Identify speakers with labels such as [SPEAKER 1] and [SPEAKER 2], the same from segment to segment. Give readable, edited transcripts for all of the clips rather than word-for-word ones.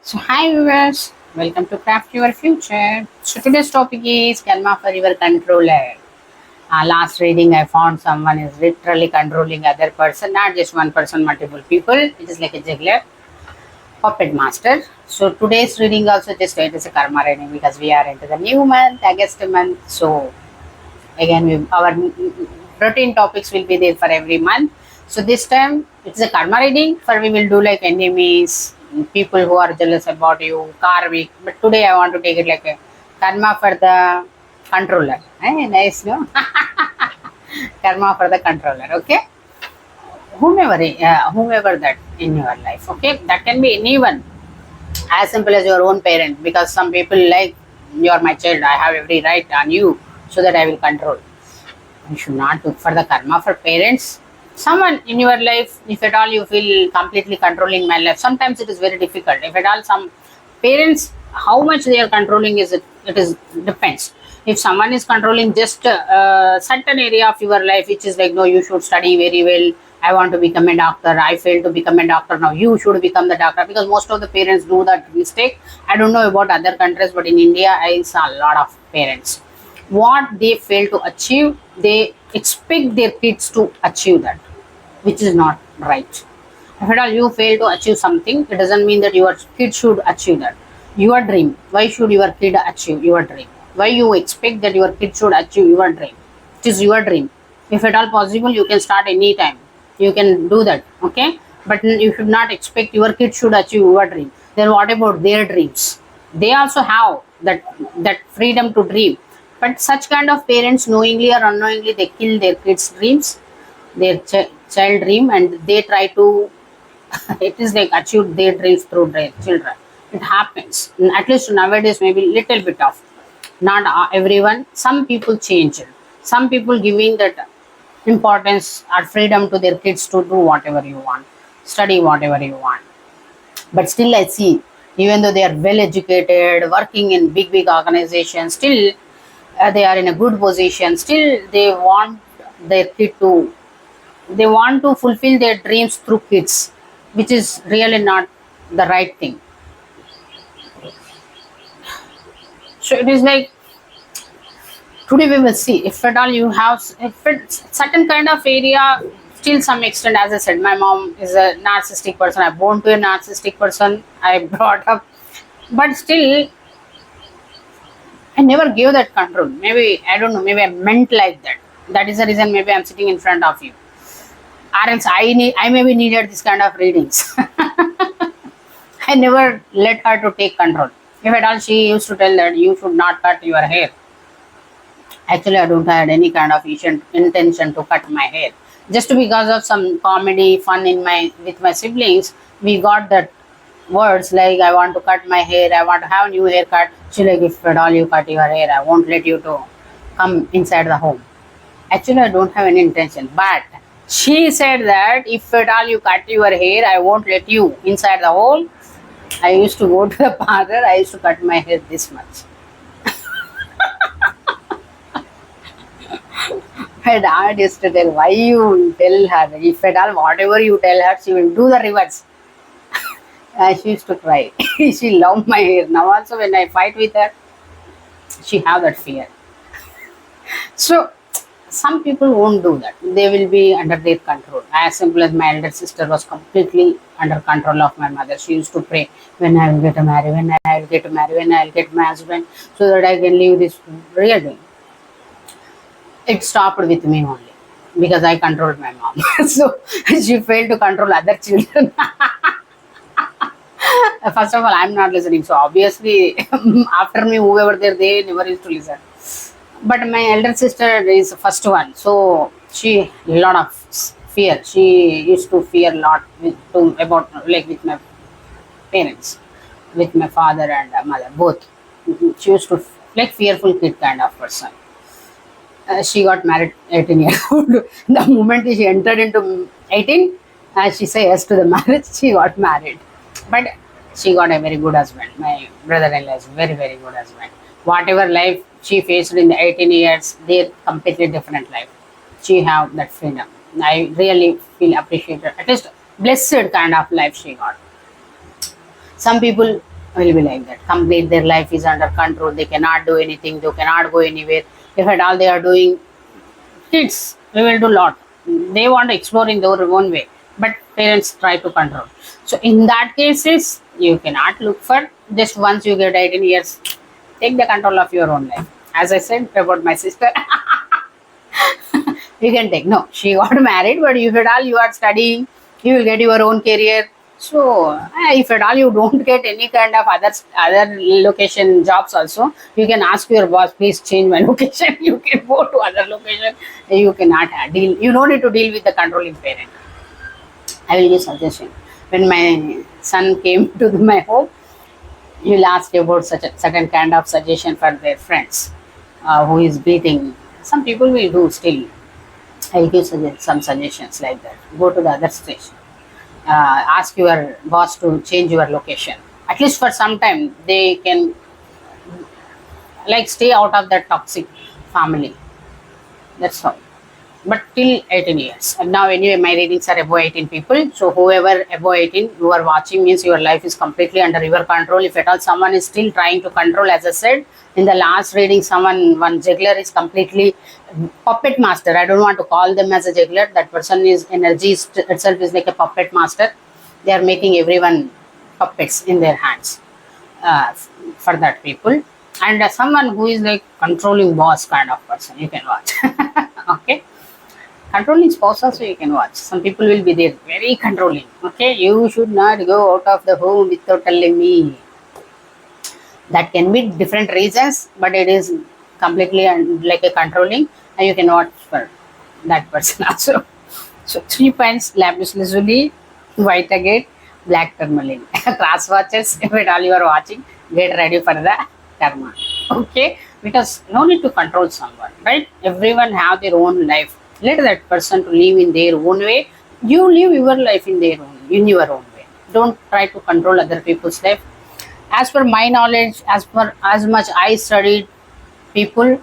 [SPEAKER 1] So hi viewers, welcome to Craft Your Future. So today's topic is Karma for your controller. Last reading I found someone is literally controlling other person, not just one person, multiple people. It is like a juggler, puppet master. So today's reading also just it is a karma reading because we are into the new month, August month. So again our routine topics will be there for every month. So this time it's a karma reading for we will do like enemies, people who are jealous about you, karmic. But today I want to take it like a karma for the controller. Nice, no? Karma for the controller. Okay, whomever that in your life. Okay, that can be anyone, as simple as your own parent. Because some people like you are my child, I have every right on you, so that I will control. You should not look for the karma for parents. Someone in your life, if at all you feel completely controlling my life, sometimes it is very difficult. If at all some parents, how much they are controlling is it is depends. If someone is controlling just a certain area of your life, which is like, no, you should study very well. I want to become a doctor. I failed to become a doctor. Now you should become the doctor, because most of the parents do that mistake. I don't know about other countries, but in India, I saw a lot of parents. What they fail to achieve, they expect their kids to achieve that, which is not right. If at all you fail to achieve something, it doesn't mean that your kid should achieve that. Your dream, why should your kid achieve your dream? Why you expect that your kid should achieve your dream? It is your dream. If at all possible, you can start anytime. You can do that, okay? But you should not expect your kid should achieve your dream. Then what about their dreams? They also have that freedom to dream. But such kind of parents, knowingly or unknowingly, they kill their kids' dreams, their child dream, and they try to it is like achieve their dreams through their children. It happens. At least nowadays, maybe little bit of, not everyone. Some people change. Some people giving that importance or freedom to their kids to do whatever you want, study whatever you want. But still, I see, even though they are well educated, working in big organizations, still they are in a good position. Still, their kid to they want to fulfill their dreams through kids, which is really not the right thing. So it is like, today we will see if at all you have, if it's certain kind of area, till some extent. As I said, my mom is a narcissistic person. I born to a narcissistic person, I brought up. But still, I never gave that control. Maybe, I don't know, maybe I meant like that. That is the reason maybe I'm sitting in front of you. Or else I maybe needed this kind of readings. I never let her to take control. If at all she used to tell that you should not cut your hair. Actually, I don't have any kind of intention to cut my hair. Just because of some comedy, fun in my with my siblings, we got that words like, I want to cut my hair, I want to have a new haircut. She like, if at all you cut your hair, I won't let you to come inside the home. Actually, I don't have any intention. But she said that if at all you cut your hair, I won't let you inside the home. I used to go to the parlor, I used to cut my hair this much. My dad used to tell, why you tell her? If at all, whatever you tell her, she will do the reverse. She used to cry. She loved my hair. Now also when I fight with her, she have that fear. So some people won't do that. They will be under their control. As simple as my elder sister was completely under control of my mother. She used to pray, when I will get married, when I will get married, when I will get my husband, so that I can live this real thing. It stopped with me only because I controlled my mom. So she failed to control other children. First of all, I'm not listening. So obviously, after me, whoever they never used to listen. But my elder sister is the first one. So she lot of fear. She used to fear a lot about like with my parents, with my father and mother both. She used to like fearful kid kind of person. She got married 18 years old. The moment she entered into 18, she said yes to the marriage. She got married. But she got a very good husband. My brother-in-law is very good husband. Whatever life she faced in the 18 years, they're completely different life. She have that freedom. I really feel appreciated. At least blessed kind of life she got. Some people will be like that. Complete their life is under control. They cannot do anything. They cannot go anywhere. If at all they are doing, kids, we will do lot. They want to explore in their own way, but parents try to control. So in that cases, you cannot look for just once you get 18 years, take the control of your own life. As I said about my sister, you can take. No, she got married, but if at all you are studying, you will get your own career. So if at all you don't get any kind of other location jobs also, you can ask your boss, please change my location. You can go to other location. You cannot deal. You don't need to deal with the controlling parent. I will give suggestion. When my son came to my home, you will ask about such a certain kind of suggestion for their friends who is beating. Some people will do still. I will give some suggestions like that. Go to the other station. Ask your boss to change your location. At least for some time, they can like stay out of that toxic family. That's all. But till 18 years. And now anyway, my readings are above 18 people. So whoever above 18 you are watching means your life is completely under your control. If at all someone is still trying to control, as I said in the last reading, one juggler is completely puppet master. I don't want to call them as a juggler. That person is energy itself is like a puppet master. They are making everyone puppets in their hands for that people. And someone who is like controlling boss kind of person, you can watch. Okay. Controlling spouse also you can watch. Some people will be there, very controlling. Okay, you should not go out of the home without telling me. That can be different reasons, but it is completely like a controlling, and you can watch for that person also. So 3 points: lapis lazuli, white agate, black tourmaline. Class watches, if at all you are watching, get ready for the karma. Okay, because no need to control someone, right? Everyone have their own life. Let that person to live in their own way. You live your life in your own way. Don't try to control other people's life. As per my knowledge, as much I studied people,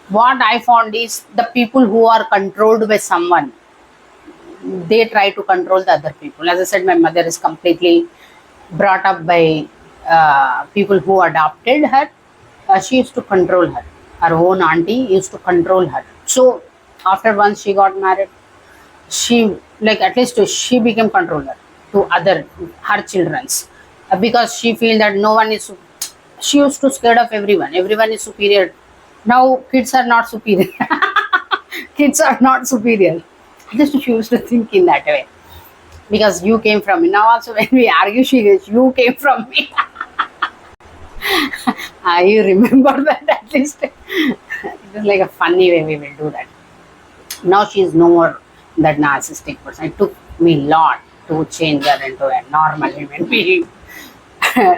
[SPEAKER 1] what I found is the people who are controlled by someone, they try to control the other people. As I said, my mother is completely brought up by people who adopted her. She used to control her. Her own auntie used to control her. So after once she got married, she like at least she became controller to other her children's because she feel that no one is. She used to scared of everyone. Everyone is superior. Now kids are not superior. Kids are not superior. Just she used to think in that way because you came from me. Now also when we argue, she goes, "You came from me." You remember that at least. It is like a funny way we will do that. Now she is no more that narcissistic person. It took me a lot to change her into a normal human being.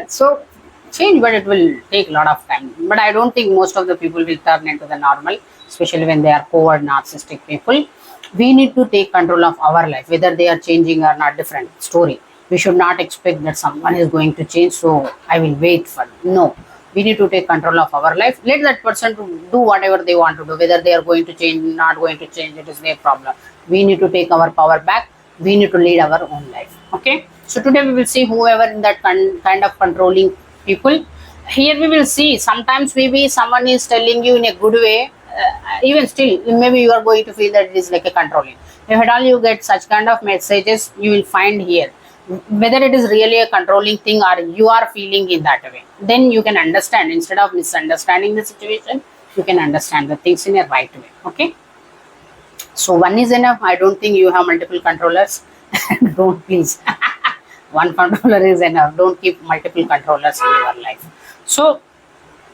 [SPEAKER 1] So change, but it will take a lot of time. But I don't think most of the people will turn into the normal, especially when they are covert narcissistic people. We need to take control of our life, whether they are changing or not. Different story. We should not expect that someone is going to change, so I will wait for it. No. We need to take control of our life. Let that person to do whatever they want to do. Whether they are going to change, not going to change, it is their problem. We need to take our power back. We need to lead our own life. Okay. So today we will see whoever in that kind of controlling people. Here we will see sometimes maybe someone is telling you in a good way. Even still, maybe you are going to feel that it is like a controlling. If at all you get such kind of messages, you will find here whether it is really a controlling thing or you are feeling in that way. Then you can understand instead of misunderstanding the situation. You can understand the things in a right way. Okay. So one is enough. I don't think you have multiple controllers. Don't please. One controller is enough. Don't keep multiple controllers in your life. So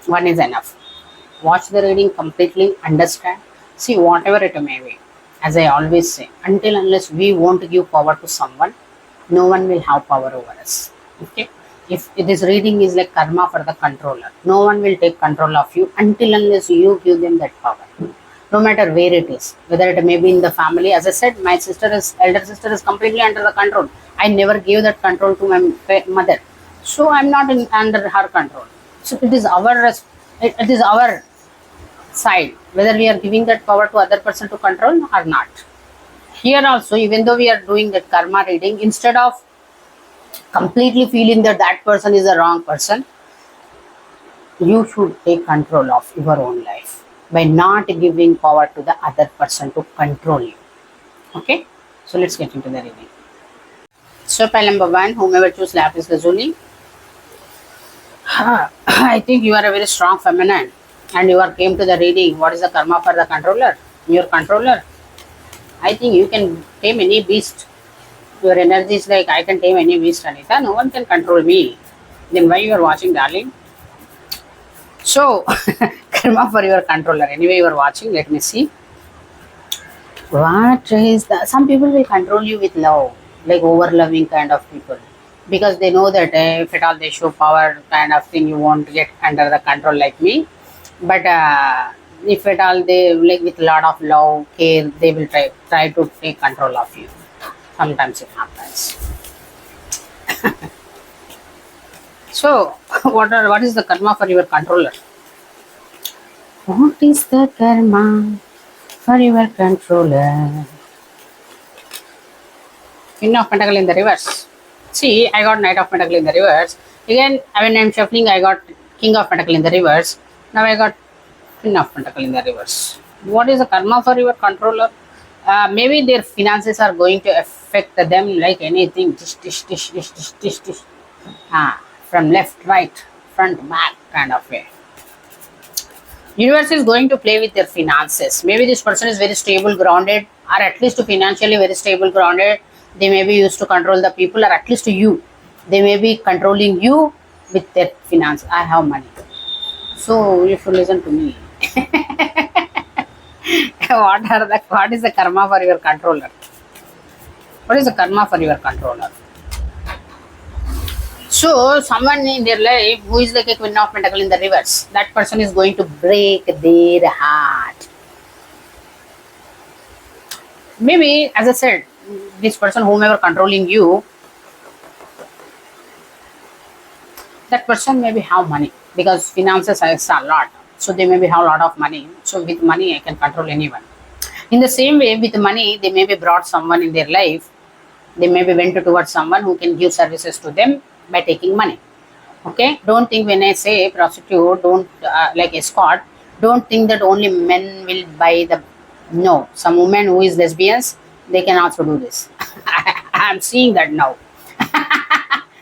[SPEAKER 1] one is enough. Watch the reading completely, understand, see whatever it may be. As I always say, until unless we won't give power to someone, no one will have power over us. Okay. If this reading is like karma for the controller, no one will take control of you until unless you give them that power. No matter where it is, whether it may be in the family. As I said, my elder sister is completely under the control. I never gave that control to my mother, so I'm not under her control. So it is our side whether we are giving that power to other person to control or not. Here also, even though we are doing that karma reading, instead of completely feeling that that person is the wrong person, you should take control of your own life by not giving power to the other person to control you. Okay, so let's get into the reading. So, pile number one, whomever choose lapis lazuli, I think you are a very strong feminine, and you are came to the reading. What is the karma for the controller? Your controller. I think you can tame any beast. Your energy is like I can tame any beast, Anita. No one can control me. Then why you are watching, darling? So, karma for your controller. Anyway, you are watching. Let me see. What is that? Some people will control you with love, like over loving kind of people, because they know that if at all they show power kind of thing, you won't get under the control like me. But if at all they like with a lot of love, care, they will try to take control of you. Sometimes it happens. So, what is the karma for your controller? What is the karma for your controller? Queen of Pentacle in the reverse. See, I got Knight of Pentacle in the reverse. Again, when I'm shuffling, I got King of Pentacle in the reverse. Now I got Queen of Pentacle in the reverse. What is the karma for your controller? Maybe their finances are going to affect them like anything. Dish. From left, right, front, back kind of way. Universe is going to play with their finances. Maybe this person is very stable, grounded, or at least financially very stable, grounded. They may be used to control the people, or at least you. They may be controlling you with their finance. I have money. So you should listen to me. What is the karma for your controller? What is the karma for your controller? So someone in their life who is like a Queen of Pentacle in the reverse, that person is going to break their heart. Maybe, as I said, this person, whomever controlling you, that person maybe have money because finances is a lot. So they maybe have a lot of money. So with money, I can control anyone. In the same way, with money, they maybe brought someone in their life. They maybe went towards someone who can give services to them by taking money. Okay, don't think when I say prostitute, don't like escort, don't think that only men will buy the. No, some women who is lesbians, they can also do this. I'm seeing that now.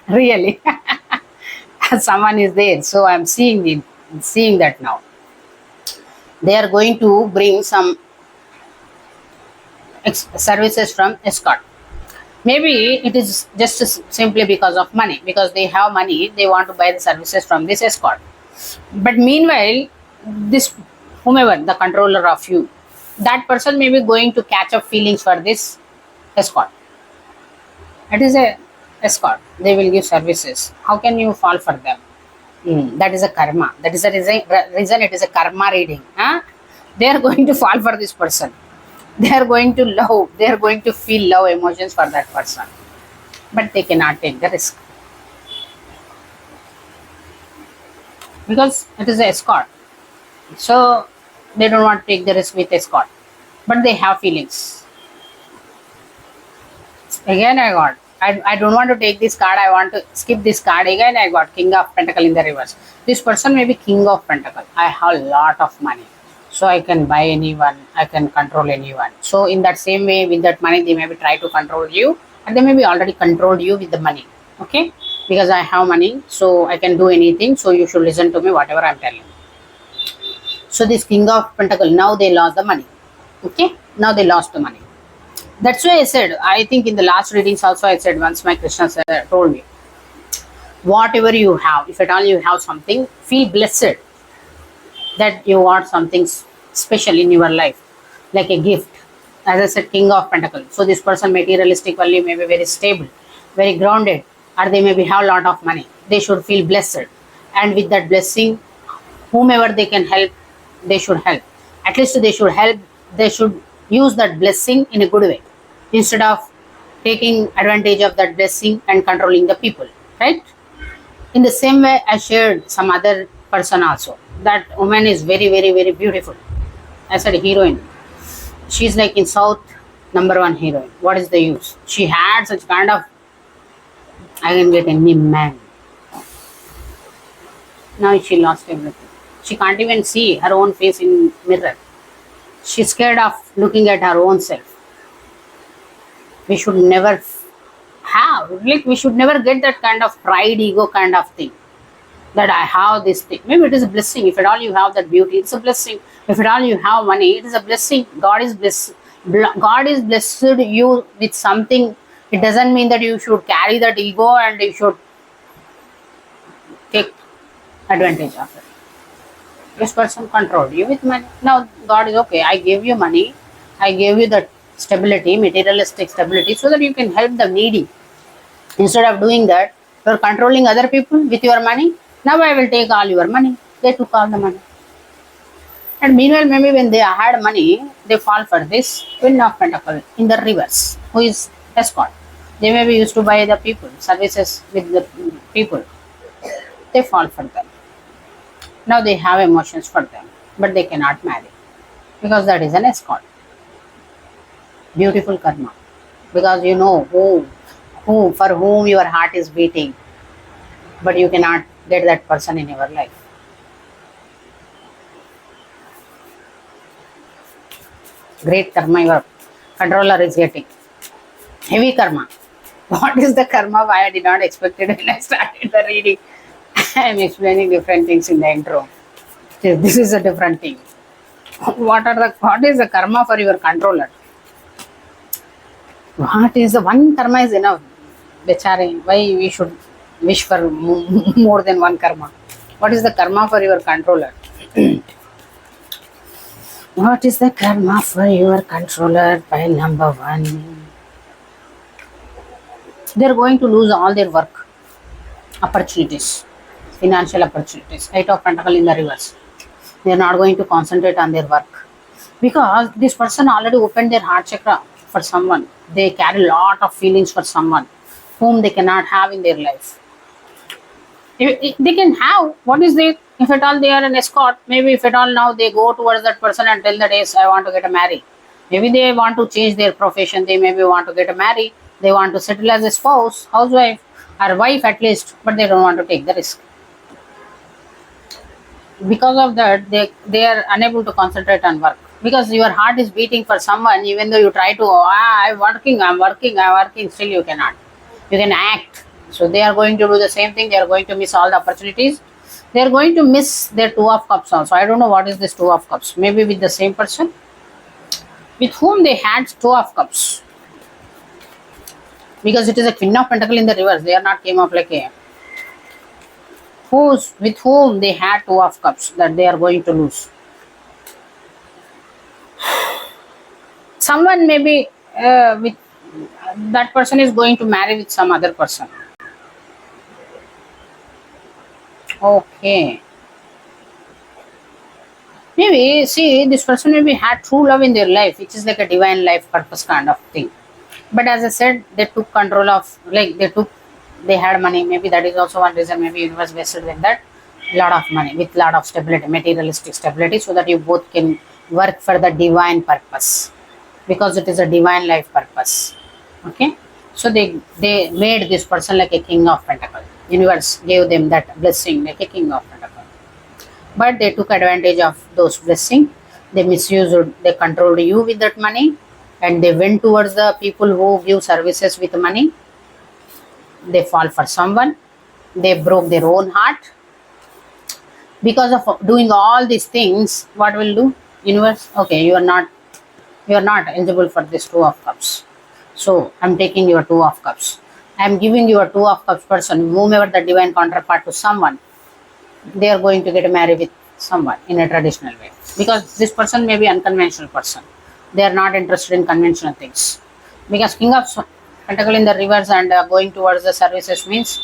[SPEAKER 1] Really, someone is there, so I'm seeing that now. They are going to bring some services from escort. Maybe it is just simply because of money, because they have money, they want to buy the services from this escort. But meanwhile, this whomever the controller of you, that person may be going to catch up feelings for this escort. It is a escort. They will give services. How can you fall for them? That is a karma. That is a reason it is a karma reading. Huh? They are going to fall for this person. They are going to love. They are going to feel love emotions for that person. But they cannot take the risk. Because it is an escort. So they don't want to take the risk with escort. But they have feelings. Again I got. I don't want to take this card. I want to skip this card. Again I got King of Pentacle in the reverse. This person may be King of Pentacle. I have a lot of money. So I can buy anyone. I can control anyone. So in that same way, with that money, they maybe try to control you. And they may be already controlled you with the money. Okay? Because I have money. So I can do anything. So you should listen to me whatever I'm telling. So this King of Pentacle, now they lost the money. Okay? Now they lost the money. That's why I said, I think in the last readings also I said, once my Krishna told me, whatever you have, if at all you have something, feel blessed that you want something special in your life, like a gift. As I said, King of Pentacles. So this person materialistic value may be very stable, very grounded, or they maybe have a lot of money. They should feel blessed. And with that blessing, whomever they can help, they should help. At least they should help. They should use that blessing in a good way instead of taking advantage of that blessing and controlling the people, right? In the same way, I shared some other person also. That woman is very, very, very beautiful. I said heroine. She's like in South, #1 heroine. What is the use? She had such kind of I can get any man. Now she lost everything. She can't even see her own face in mirror. She's scared of looking at her own self. We should never we should never get that kind of pride, ego kind of thing. That I have this thing. Maybe it is a blessing. If at all you have that beauty, it's a blessing. If at all you have money, it is a blessing. God is blessed you with something. It doesn't mean that you should carry that ego and you should take advantage of it. This person controlled you with money. Now God is okay. I gave you money. I gave you that stability, materialistic stability, so that you can help the needy. Instead of doing that, you are controlling other people with your money. Now I will take all your money. They took all the money. And meanwhile, maybe when they had money, they fall for this Queen of Pentacles in the reverse, who is escort. They may be used to buy the people, services with the people. They fall for them. Now they have emotions for them, but they cannot marry because that is an escort. Beautiful karma, because you know who for whom your heart is beating, but you cannot get that person in your life. Great karma your controller is getting. Heavy karma. What is the karma? Why I did not expect it when I started the reading. I am explaining different things in the intro. This is a different thing. What is the karma for your controller? What is the one karma is enough? Bechare, why we should wish for more than one karma? What is the karma for your controller? What is the karma for your controller? Pile number 1. They are going to lose all their work opportunities, financial opportunities. 8 of Pentacles in the reverse. They are not going to concentrate on their work because this person already opened their heart chakra for someone. They carry a lot of feelings for someone whom they cannot have in their life. They can have, what is they, if at all they are an escort, maybe if at all now they go towards that person and tell that, yes, I want to get married. Maybe they want to change their profession, they maybe want to get married, they want to settle as a spouse, housewife, or wife at least, but they don't want to take the risk. Because of that, they are unable to concentrate on work. Because your heart is beating for someone, even though you try to, I'm working, still you cannot. You can act. So they are going to do the same thing. They are going to miss all the opportunities. They are going to miss their 2 of Cups also. I don't know what is this 2 of Cups. Maybe with the same person with whom they had 2 of Cups. Because it is a Queen of Pentacles in the reverse. They are not came up like a with whom they had 2 of Cups that they are going to lose. Someone maybe with that person is going to marry with some other person. Okay. Maybe, see, this person maybe had true love in their life, which is like a divine life purpose kind of thing. But as I said, they took control of, like they had money. Maybe that is also one reason. Maybe universe vested in that lot of money with lot of stability, materialistic stability, so that you both can work for the divine purpose, because it is a divine life purpose. Okay, so they made this person like a King of Pentacles. Universe gave them that blessing like a King of Pentacles, but they took advantage of those blessings. They misused, they controlled you with that money, and they went towards the people who give services with money. They fall for someone. They broke their own heart. Because of doing all these things, what will do? Universe, okay, you are not eligible for this 2 of Cups. So I'm taking your 2 of Cups. I'm giving you a 2 of Cups person, whomever the divine counterpart to someone. They are going to get married with someone in a traditional way. Because this person may be unconventional person. They are not interested in conventional things. Because King of Pentacles in the reverse and going towards the services means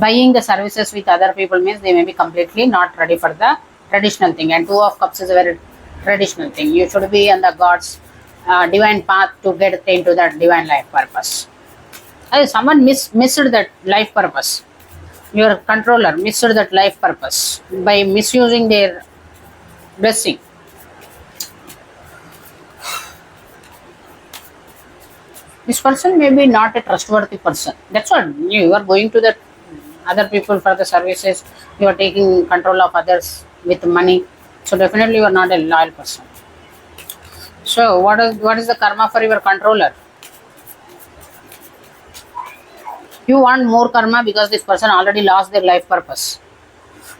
[SPEAKER 1] buying the services with other people means they may be completely not ready for the traditional thing. And 2 of Cups is a very traditional thing. You should be on the God's divine path to get into that divine life purpose. Someone missed that life purpose. Your controller missed that life purpose by misusing their blessing. This person may be not a trustworthy person. That's what you are going to the other people for the services. You are taking control of others with money. So definitely you are not a loyal person. So what is the karma for your controller? You want more karma because this person already lost their life purpose.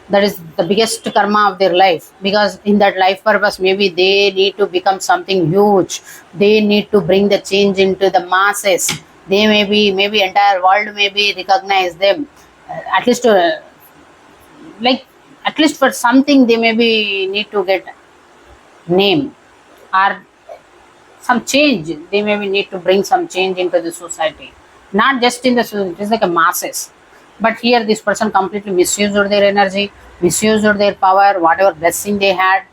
[SPEAKER 1] That is the biggest karma of their life, because in that life purpose maybe they need to become something huge. They need to bring the change into the masses. They maybe entire world maybe recognize them. At least like at least for something they maybe need to get name, or some change. They maybe need to bring some change into the society, not just in the society, it's like a masses. But here this person completely misused their energy, misused their power, whatever blessing they had.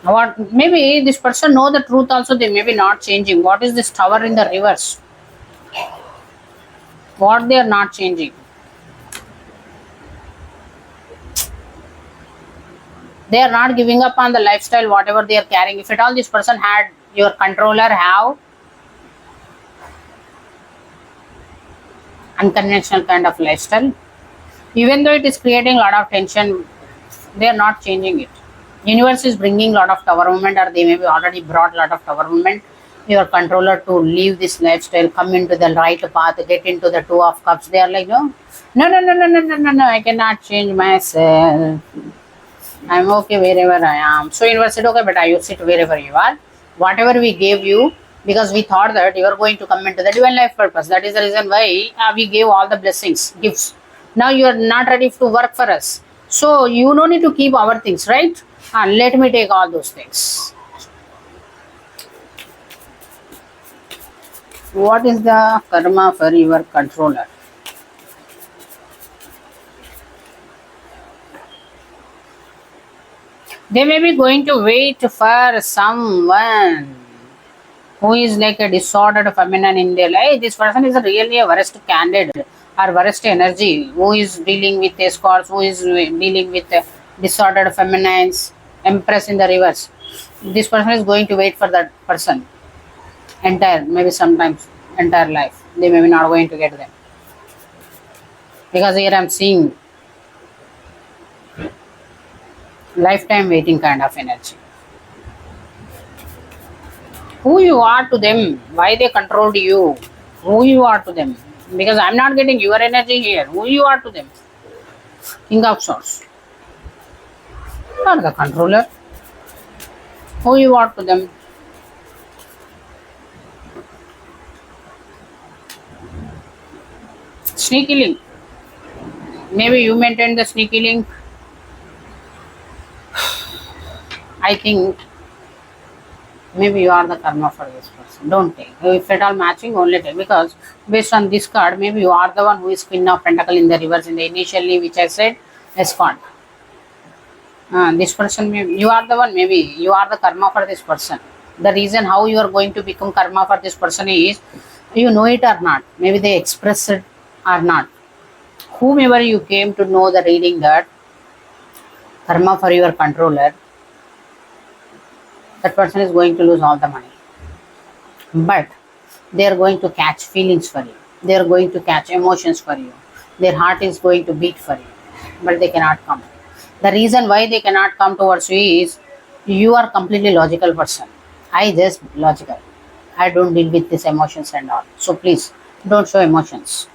[SPEAKER 1] What maybe this person know the truth also, they may be not changing. What is this tower in the reverse? What they are not changing? They are not giving up on the lifestyle, whatever they are carrying. If at all this person had your controller have unconventional kind of lifestyle, even though it is creating a lot of tension, they are not changing it. Universe is bringing a lot of tower movement, or they maybe already brought a lot of tower movement. Your controller to leave this lifestyle, come into the right path, get into the two of cups. They are like, no, I cannot change myself. I'm okay wherever I am. So universe said, okay, but you sit wherever you are. Whatever we gave you, because we thought that you are going to come into the divine life purpose. That is the reason why we gave all the blessings, gifts. Now you are not ready to work for us. So you don't need to keep our things, right? And let me take all those things. What is the karma for your controller? They may be going to wait for someone who is like a disordered feminine in their life. This person is really a worst candidate or worst energy, who is dealing with escorts, who is dealing with disordered feminines, empress in the reverse. This person is going to wait for that person entire, maybe sometimes entire life. They may be not going to get them, because here I'm seeing lifetime waiting kind of energy. Who you are to them, why they controlled you, who you are to them, because I'm not getting your energy here. Who you are to them? King of Swords. You are the controller. Who you are to them? Sneaky link. Maybe you maintain the sneaky link. I think maybe you are the karma for this person. Don't take. If at all matching, only take. Because based on this card, maybe you are the one who is Queen of Pentacle in the reverse in the initially, which I said, escort. This person, you are the one, maybe you are the karma for this person. The reason how you are going to become karma for this person is, you know it or not, maybe they express it or not. Whomever you came to know the reading that karma for your controller, that person is going to lose all the money. But they are going to catch feelings for you. They are going to catch emotions for you. Their heart is going to beat for you. But they cannot come. The reason why they cannot come towards you is, you are completely logical person. I just logical. I don't deal with these emotions and all. So please don't show emotions.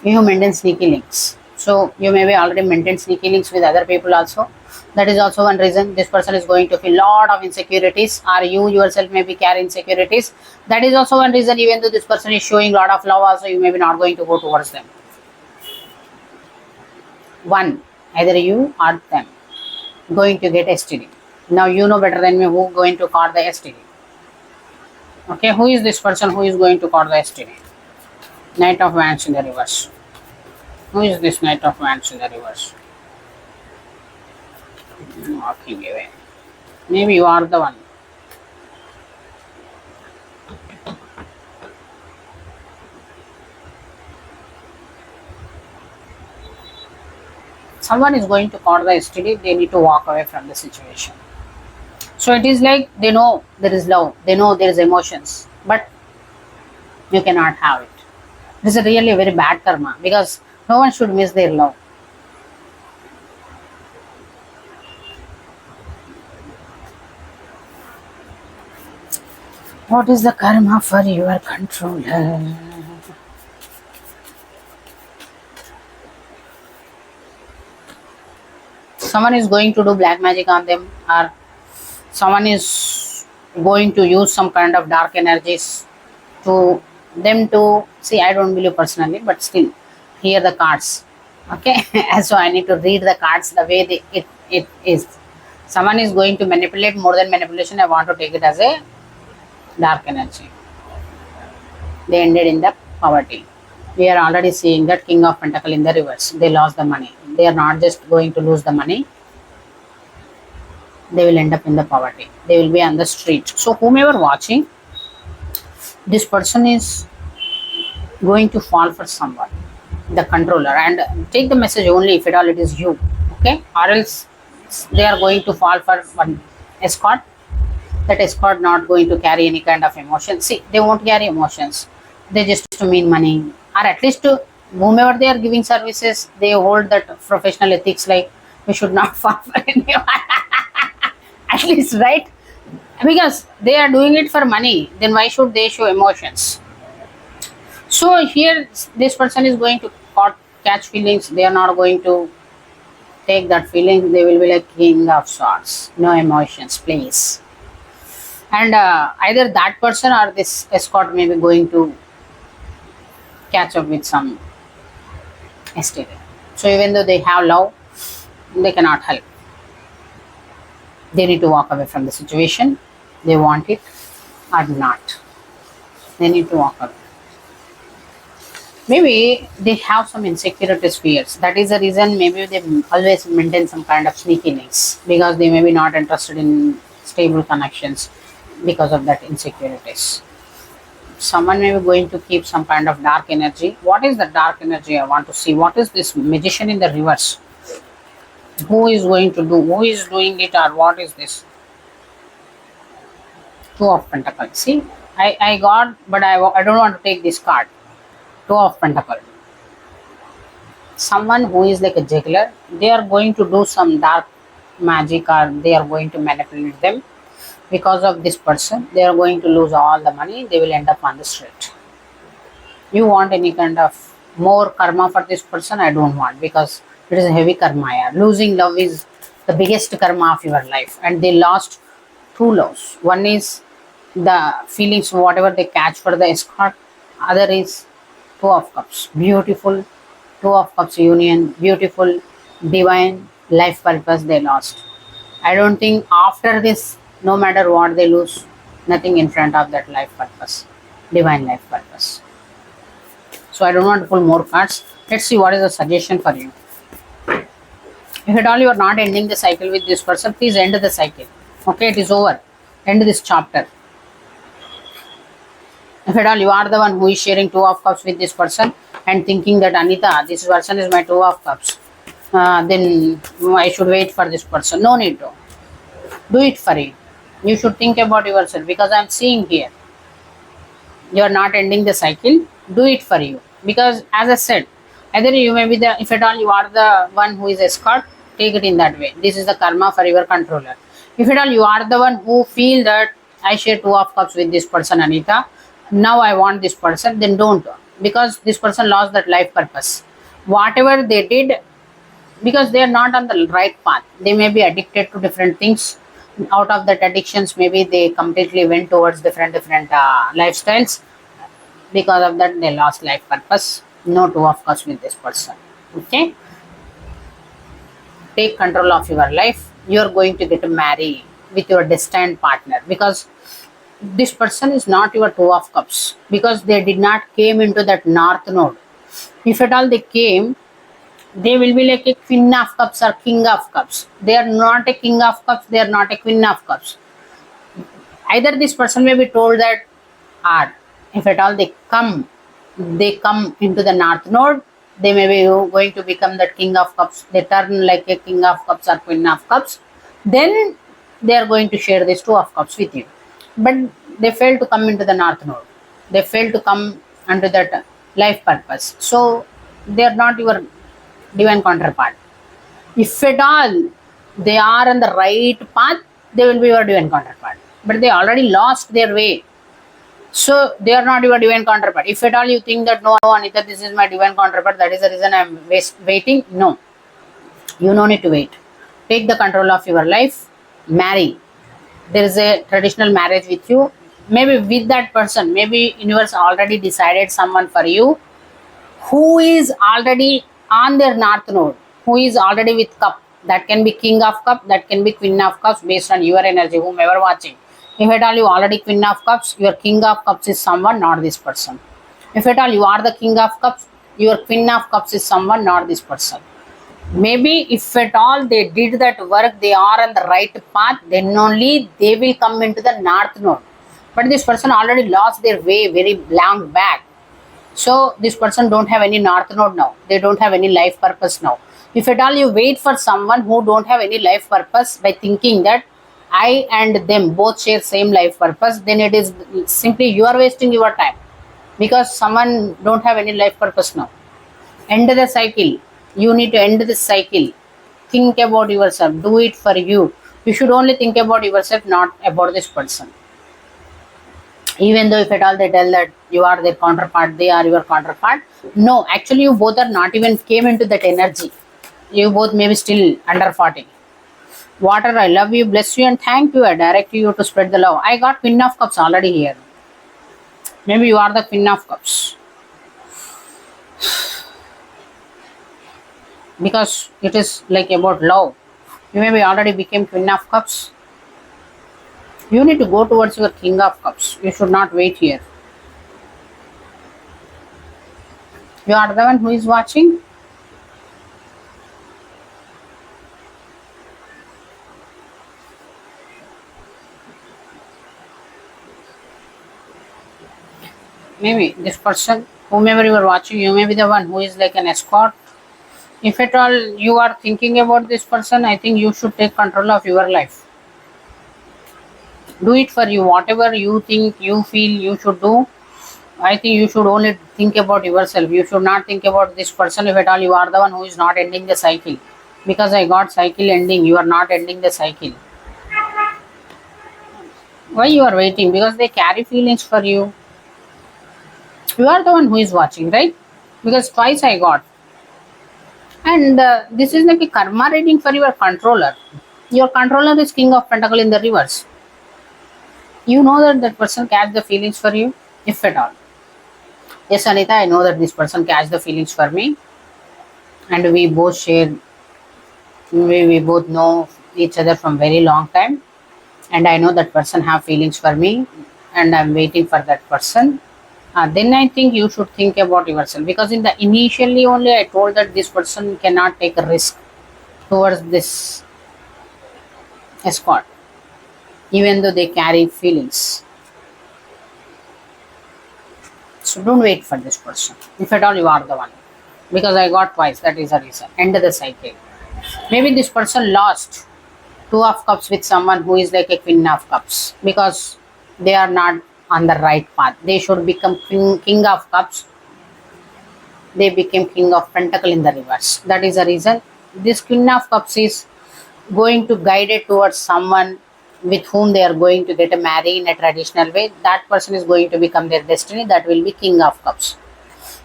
[SPEAKER 1] You maintain sneaky links. So you maybe already maintain sneaky links with other people also. That is also one reason this person is going to feel lot of insecurities, or you yourself maybe carry insecurities. That is also one reason, even though this person is showing lot of love also, you may be not going to go towards them. One, either you or them going to get STD. Now you know better than me who going to call the STD. Okay, who is this person who is going to call the STD? Knight of Wands in the reverse. Who is this Knight of Wands in the reverse? Walking away. Maybe you are the one. Someone is going to call the STD, they need to walk away from the situation. So it is like they know there is love, they know there is emotions, but you cannot have it. This is really a very bad karma because no one should miss their love. What is the karma for your controller? Someone is going to do black magic on them, or someone is going to use some kind of dark energies to them to see. I don't believe personally, but still, here the cards. Okay, so I need to read the cards the way it is. Someone is going to manipulate. More than manipulation, I want to take it as a dark energy. They ended in the poverty. We are already seeing that King of Pentacle in the reverse. They lost the money. They are not just going to lose the money. They will end up in the poverty. They will be on the street. So whomever watching, this person is going to fall for someone, the controller, and take the message only if at all it is you. Okay, or else they are going to fall for one escort. That escort not going to carry any kind of emotion. See, they won't carry emotions. They just to mean money, or at least to whomever they are giving services, they hold that professional ethics like we should not fall for anyone. At least, right? Because they are doing it for money, then why should they show emotions? So here, this person is going to catch feelings. They are not going to take that feeling. They will be like King of Swords, no emotions, please. And either that person or this escort may be going to catch up with some STD. So even though they have love, they cannot help. They need to walk away from the situation. They want it or not. They need to walk away. Maybe they have some insecurity fears. That is the reason maybe they always maintain some kind of sneakiness because they may be not interested in stable connections because of that insecurities. Someone may be going to keep some kind of dark energy. What is the dark energy? I want to see. What is this magician in the reverse? Who is going to do? Who is doing it, or what is this? Two of Pentacles. See, I got, but I don't want to take this card. Two of Pentacles. Someone who is like a juggler, they are going to do some dark magic, or they are going to manipulate them. Because of this person, they are going to lose all the money. They will end up on the street. You want any kind of more karma for this person? I don't want, because it is a heavy karma. Yeah. Losing love is the biggest karma of your life, and they lost two loves. One is the feelings, whatever they catch for the escort. Other is Two of Cups. Beautiful Two of Cups union. Beautiful divine life purpose they lost. I don't think after this, no matter what they lose, nothing in front of that life purpose, divine life purpose. So I don't want to pull more cards. Let's see what is the suggestion for you. If at all you are not ending the cycle with this person, please end the cycle. Okay, it is over. End this chapter. If at all you are the one who is sharing Two of Cups with this person and thinking that Anita, this person is my Two of Cups, then I should wait for this person. No need to. Do it for you. You should think about yourself, because I am seeing here you are not ending the cycle. Do it for you, because as I said, either you may be the, if at all you are the one who is escort, take it in that way. This is the karma for your controller. If at all you are the one who feel that I share Two of Cups with this person, Anita, now I want this person, then don't, because this person lost that life purpose. Whatever they did, because they are not on the right path, they may be addicted to different things. Out of that addictions, maybe they completely went towards different lifestyles. Because of that, they lost life purpose. No Two of Cups with this person. Okay, take control of your life. You are going to get married with your destined partner, because this person is not your Two of Cups, because they did not came into that north node. If at all they came, they will be like a Queen of Cups or King of Cups. They are not a King of Cups, they are not a Queen of Cups. Either this person may be told that, or if at all they come into the North Node, they may be going to become the King of Cups. They turn like a King of Cups or Queen of Cups. Then they are going to share this Two of Cups with you. But they fail to come into the North Node. They fail to come under that life purpose. So they are not your divine counterpart. If at all they are on the right path, they will be your divine counterpart. But they already lost their way. So they are not your divine counterpart. If at all you think that no, Anita, this is my divine counterpart, that is the reason I am waiting. No, you no need to wait. Take the control of your life. Marry. There is a traditional marriage with you. Maybe with that person, maybe universe already decided someone for you who is already on their North Node, who is already with cup. That can be King of Cup, that can be Queen of Cups based on your energy, whomever watching. If at all you already Queen of Cups, your King of Cups is someone, not this person. If at all you are the King of Cups, your Queen of Cups is someone, not this person. Maybe if at all they did that work, they are on the right path, then only they will come into the North Node. But this person already lost their way very long back. So this person don't have any North Node now. They don't have any life purpose now. If at all you wait for someone who don't have any life purpose by thinking that I and them both share same life purpose, then it is simply you are wasting your time, because someone don't have any life purpose now. End the cycle. You need to end this cycle. Think about yourself. Do it for you. You should only think about yourself, not about this person. Even though if at all they tell that you are their counterpart, they are your counterpart. No, actually you both are not even came into that energy. You both may be still under 40. Water, I love you, bless you, and thank you. I direct you to spread the love. I got Queen of Cups already here. Maybe you are the Queen of Cups. Because it is like about love. You maybe already became Queen of Cups. You need to go towards your King of Cups. You should not wait here. You are the one who is watching. Maybe this person, whomever you are watching, you may be the one who is like an escort. If at all you are thinking about this person, I think you should take control of your life. Do it for you. Whatever you think, you feel you should do, I think you should only think about yourself. You should not think about this person. If at all you are the one who is not ending the cycle. Because I got cycle ending, you are not ending the cycle. Why you are waiting? Because they carry feelings for you. You are the one who is watching, right? Because twice I got. And this is like a karma reading for your controller. Your controller is King of Pentacle in the reverse. You know that that person catch the feelings for you, if at all. Yes, Anita, I know that this person catch the feelings for me. And we both share, we both know each other from very long time. And I know that person have feelings for me. And I'm waiting for that person. Then I think you should think about yourself, because in the initially only I told that this person cannot take a risk towards this escort, even though they carry feelings. So don't wait for this person. If at all you are the one, because I got twice, that is the reason. End the cycle. Maybe this person lost Two of Cups with someone who is like a Queen of Cups, because they are not on the right path. They should become King of Cups. They became King of Pentacle in the reverse. That is the reason this Queen of Cups is going to guide it towards someone with whom they are going to get married in a traditional way. That person is going to become their destiny. That will be King of Cups.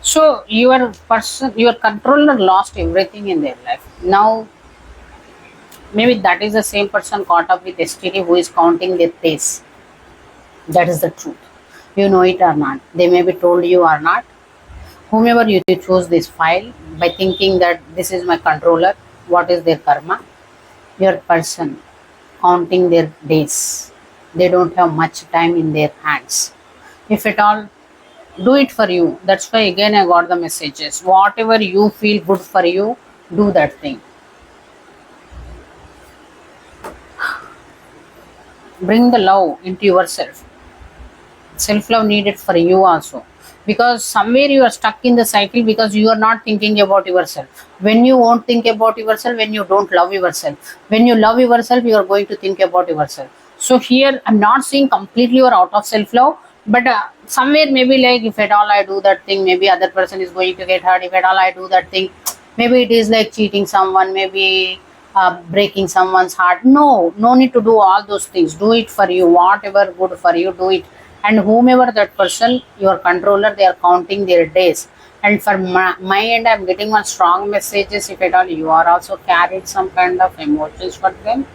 [SPEAKER 1] So your person, your controller lost everything in their life. Now maybe that is the same person caught up with destiny who is counting their pace. That is the truth. You know it or not. They may be told you or not. Whomever you choose this file by thinking that this is my controller, what is their karma? Your person counting their days. They don't have much time in their hands. If at all, do it for you. That's why again I got the messages. Whatever you feel good for you, do that thing. Bring the love into yourself. Self-love needed for you also. because somewhere you are stuck in the cycle because you are not thinking about yourself. When you won't think about yourself, when you don't love yourself, when you love yourself, you are going to think about yourself. So here I'm not saying completely you are out of self love, but somewhere maybe like if at all I do that thing, maybe other person is going to get hurt. If at all I do that thing, maybe it is like cheating someone, maybe breaking someone's heart. No need to do all those things. Do it for you, whatever good for you, do it. And whomever that person, your controller, they are counting their days. And for my end, I'm getting one strong messages. If at all you are also carried some kind of emotions for them,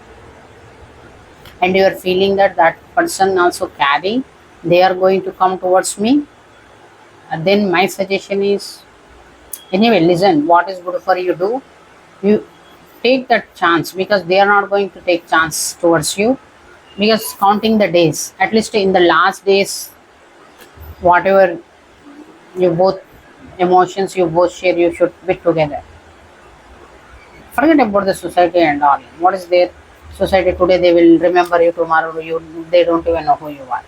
[SPEAKER 1] and you are feeling that that person also carry, they are going to come towards me, then my suggestion is, anyway, listen, what is good for you, do you take that chance, because they are not going to take chance towards you, because counting the days, at least in the last days, whatever you both emotions you both share, you should be together. Forget about the society and all. What is their society today? They will remember you tomorrow. You they don't even know who you are.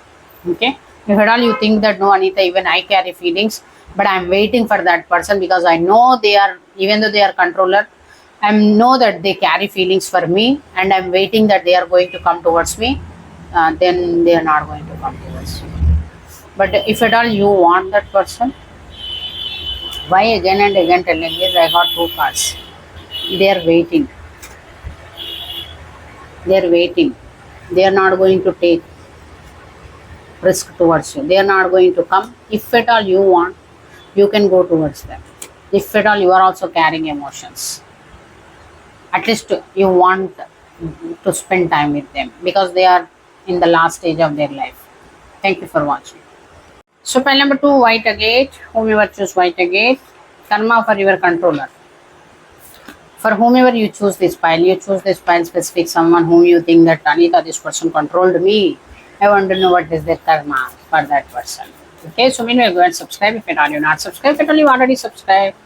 [SPEAKER 1] Okay. If at all you think that no, Anita, even I carry feelings, but I'm waiting for that person because I know they are, even though they are controller, I know that they carry feelings for me, and I'm waiting that they are going to come towards me. Then they are not going to come towards you. But if at all you want that person, why again and again telling me I got two cards? They are waiting. They are waiting. They are not going to take risk towards you. They are not going to come. If at all you want, you can go towards them. If at all you are also carrying emotions, at least you want to spend time with them because they are in the last stage of their life. Thank you for watching. So pile number 2, white agate. Whomever choose white agate, karma for your controller. For whomever you choose this pile, you choose this pile specific someone whom you think that Anita, this person controlled me. I want to know what is their karma for that person. Okay, so meanwhile go and subscribe if at all you're not subscribed. If at all you already subscribed,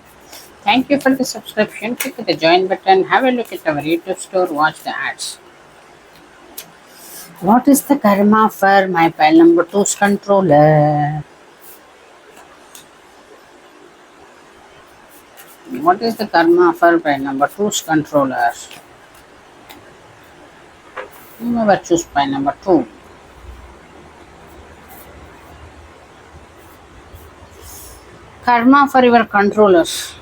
[SPEAKER 1] thank you for the subscription. Click the join button, have a look at our YouTube store, watch the ads. What is the karma for my pile number 2's controller? What is the karma for pile number 2's controller? Never choose pile number 2. Karma for your controllers.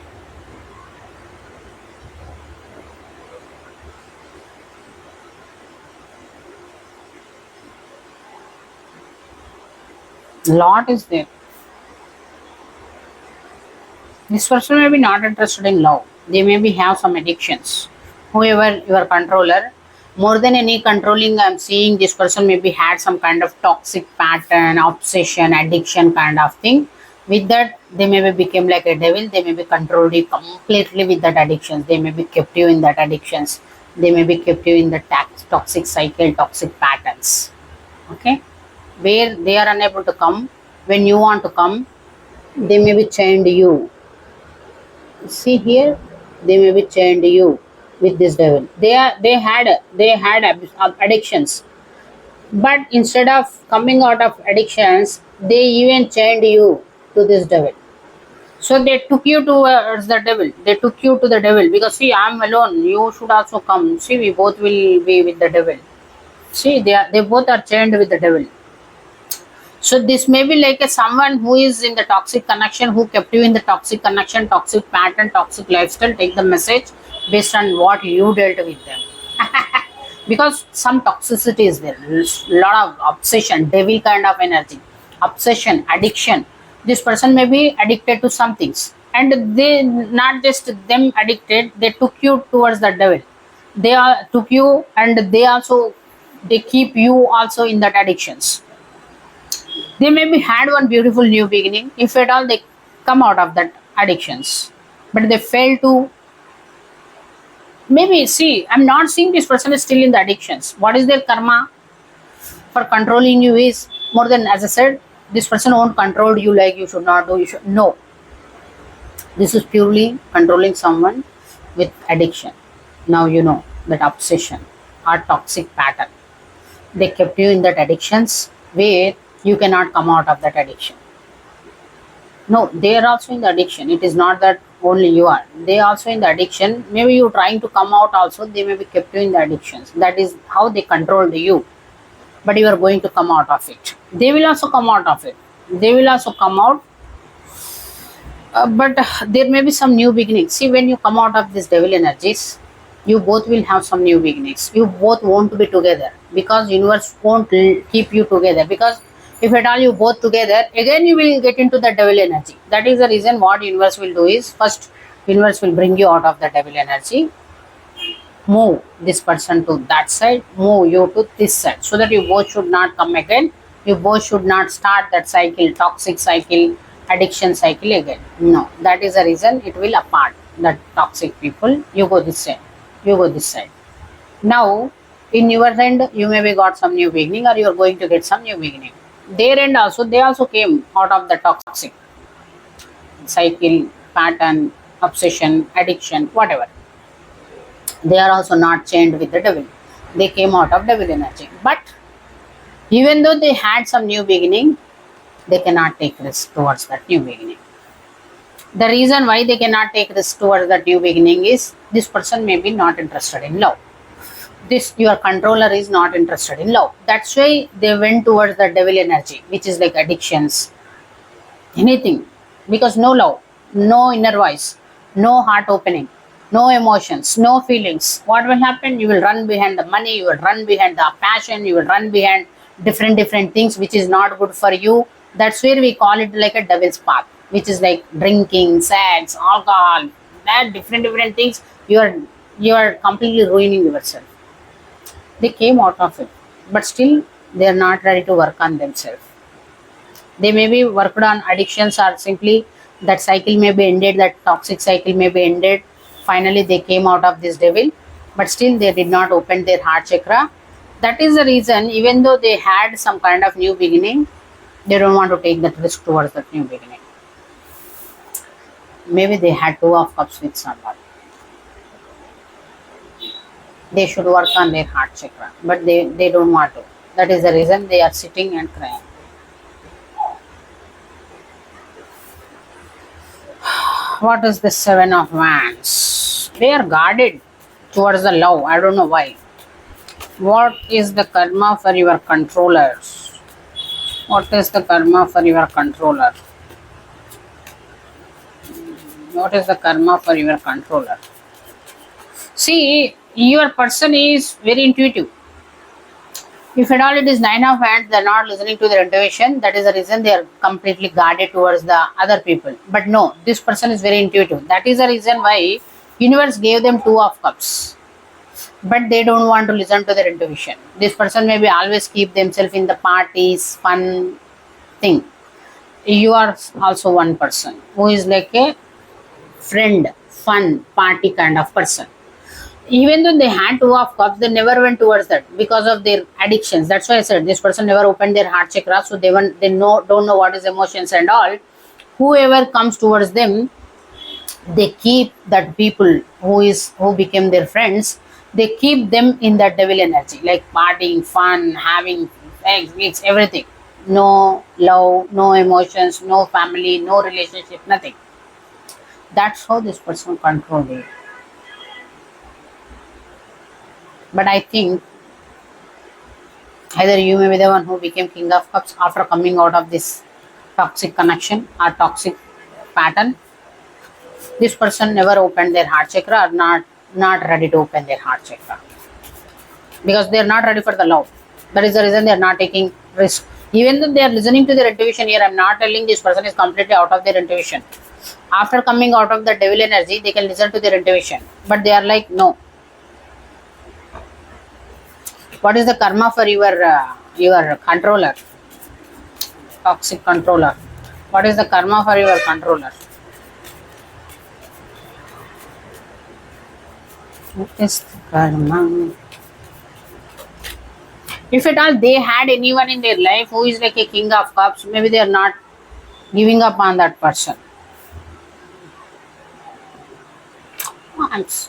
[SPEAKER 1] Lot is there. This person may be not interested in love. They maybe have some addictions. Whoever your controller, more than any controlling, I'm seeing this person maybe had some kind of toxic pattern, obsession, addiction kind of thing. With that, they maybe became like a devil. They maybe controlled you completely with that addictions. They maybe kept you in that addictions. They maybe kept you in the toxic cycle, toxic patterns. Okay, where they are unable to come. When you want to come, they maybe chained you. See here, they maybe chained you with this devil. They had addictions, but instead of coming out of addictions, they even chained you to this devil. So they took you towards the devil. They took you to the devil because see, I'm alone. You should also come. See, we both will be with the devil. See, they both are chained with the devil. So this may be like a someone who is in the toxic connection, who kept you in the toxic connection, toxic pattern, toxic lifestyle. Take the message based on what you dealt with them. Because some toxicity is there, lot of obsession, devil kind of energy, obsession, addiction. This person may be addicted to some things, and they not just them addicted, they took you towards the devil. They are took you, and they keep you also in that addictions. They maybe had one beautiful new beginning, if at all they come out of that addictions, but they fail to. Maybe see, I'm not seeing this person is still in the addictions. What is their karma for controlling you is more than, as I said, this person won't control you like you should not do. You should no. This is purely controlling someone with addiction. Now you know that obsession or toxic pattern. They kept you in that addictions where you cannot come out of that addiction. No, they are also in the addiction. It is not that only you are. They are also in the addiction. Maybe you trying to come out also. They may be kept you in the addictions. That is how they controlled you. But you are going to come out of it. They will also come out of it. They will also come out. But there may be some new beginnings. See, when you come out of these devil energies, you both will have some new beginnings. You both want to be together because universe won't keep you together. Because if at all you both together, again you will get into the devil energy. That is the reason what universe will do is first universe will bring you out of the devil energy, move this person to that side, move you to this side, so that you both should not come again. You both should not start that cycle, toxic cycle, addiction cycle again. No, that is the reason it will apart. That toxic people, you go this side, you go this side. Now, in your end, you maybe got some new beginning, or you are going to get some new beginning. Their end also, they also came out of the toxic cycle, pattern, obsession, addiction, whatever. They are also not chained with the devil. They came out of devil energy. But even though they had some new beginning, they cannot take risk towards that new beginning. The reason why they cannot take risk towards that new beginning is this person may be not interested in love. This your controller is not interested in love. That's why they went towards the devil energy, which is like addictions, anything. Because no love, no inner voice, no heart opening, no emotions, no feelings. What will happen? You will run behind the money, you will run behind the passion, you will run behind different things which is not good for you. That's where we call it like a devil's path, which is like drinking, sex, alcohol, that different things. You are completely ruining yourself. They came out of it, but still they are not ready to work on themselves. They may be worked on addictions, or simply that cycle may be ended, that toxic cycle may be ended. Finally, they came out of this devil, but still they did not open their heart chakra. That is the reason, even though they had some kind of new beginning, they don't want to take that risk towards that new beginning. Maybe they had two of cups with someone. They should work on their heart chakra, but they don't want to. That is the reason they are sitting and crying. What is the Seven of Wands? They are guarded towards the love. I don't know why. What is the karma for your controllers? What is the karma for your controller? What is the karma for your controller? See, your person is very intuitive. If at all it is Nine of Wands, they are not listening to their intuition. That is the reason they are completely guarded towards the other people. But no, this person is very intuitive. That is the reason why universe gave them Two of Cups. But they don't want to listen to their intuition. This person maybe always keep themselves in the parties, fun thing. You are also one person who is like a friend, fun, party kind of person. Even though they had Two of Cups, they never went towards that because of their addictions. That's why I said this person never opened their heart chakra, so don't know what is emotions and all. Whoever comes towards them, they keep that people who became their friends. They keep them in that devil energy, like partying, fun, having sex, gigs, everything. No love, no emotions, no family, no relationship, nothing. That's how this person controlled you. But I think either you may be the one who became King of Cups after coming out of this toxic connection or toxic pattern. This person never opened their heart chakra, or not ready to open their heart chakra because they are not ready for the love. That is the reason they are not taking risk. Even though they are listening to their intuition here, I am not telling this person is completely out of their intuition. After coming out of the devil energy, they can listen to their intuition, but they are like no. What is the karma for your controller? Toxic controller. What is the karma for your controller? What is the karma? If at all they had anyone in their life who is like a King of Cups, maybe they are not giving up on that person.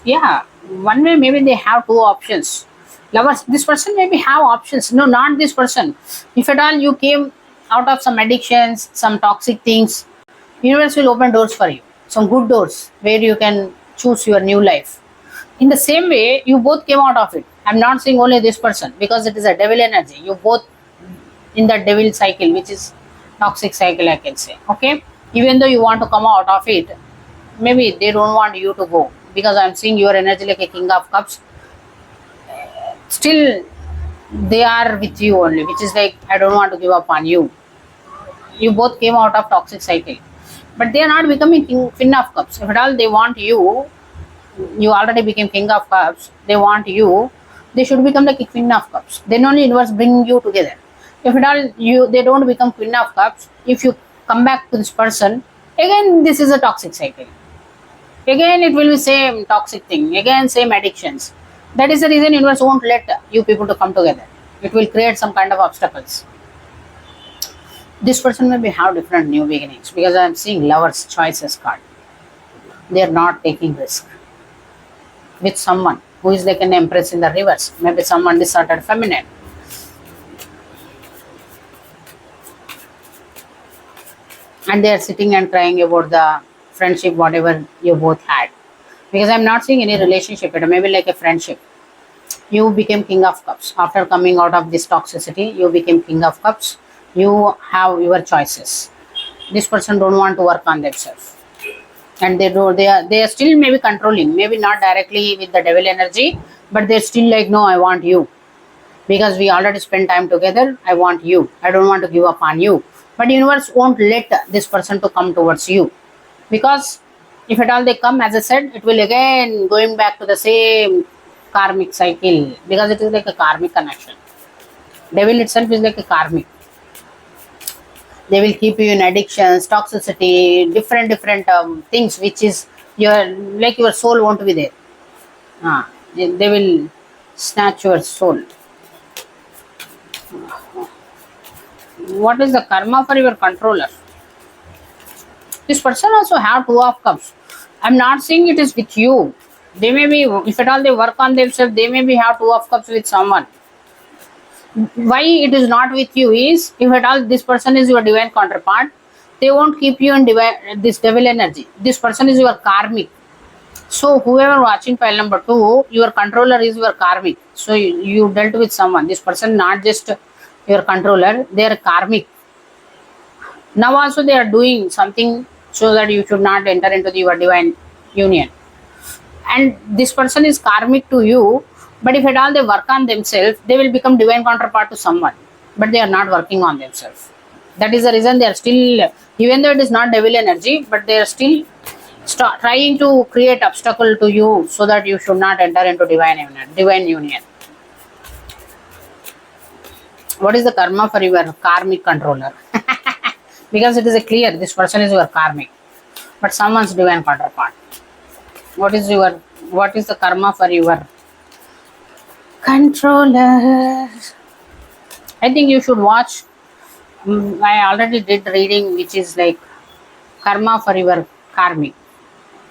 [SPEAKER 1] Yeah, one way maybe they have two options. Lovers, this person maybe have options. No, not this person. If at all you came out of some addictions, some toxic things, Universe will open doors for you, some good doors where you can choose your new life. In the same way, you both came out of it. I'm not saying only this person because it is a devil energy. You both in that devil cycle, which is toxic cycle, I can say. Okay, even though you want to come out of it, maybe they don't want you to go because I'm seeing your energy like a king of cups. Still, they are with you only, which is like I don't want to give up on you. You both came out of toxic cycle, but they are not becoming queen of cups. If at all they want you, you already became king of cups. They want you, they should become like a queen of cups. Then only universe bring you together. If at all they don't become queen of cups, if you come back to this person again, this is a toxic cycle. Again, it will be same toxic thing. Again, same addictions. That is the reason universe won't let you people to come together. It will create some kind of obstacles. This person may be have different new beginnings because I am seeing lovers choices card. They are not taking risk with someone who is like an empress in the reverse. Maybe someone distorted feminine. And they are sitting and crying about the friendship, whatever you both had. Because I'm not seeing any relationship, it may be like a friendship. You became king of cups. After coming out of this toxicity, you became king of cups. You have your choices. This person don't want to work on themselves. And they are still maybe controlling, maybe not directly with the devil energy, but they're still like, no, I want you. Because we already spent time together, I want you. I don't want to give up on you. But universe won't let this person to come towards you. Because if at all they come, as I said, it will again going back to the same karmic cycle. Because it is like a karmic connection. Devil itself is like a karmic. They will keep you in addictions, toxicity, different things, which is your soul won't be there. They will snatch your soul. What is the karma for your controller? This person also have two of cups. I'm not saying it is with you. They may be, if at all they work on themselves, they may be have two of cups with someone. Why it is not with you is, if at all this person is your divine counterpart, they won't keep you in this devil energy. This person is your karmic. So whoever watching file number 2, your controller is your karmic. So you dealt with someone. This person not just your controller, they are karmic. Now also they are doing something so that you should not enter into your divine union. And this person is karmic to you, but if at all they work on themselves, they will become divine counterpart to someone. But they are not working on themselves. That is the reason they are still, even though it is not devil energy, but they are still trying to create obstacle to you so that you should not enter into divine union. What is the karma for your karmic controller? Because it is a clear, this person is your karmic, but someone's divine counterpart. What is the karma for your controller? I think you should watch. I already did reading, which is like karma for your karmic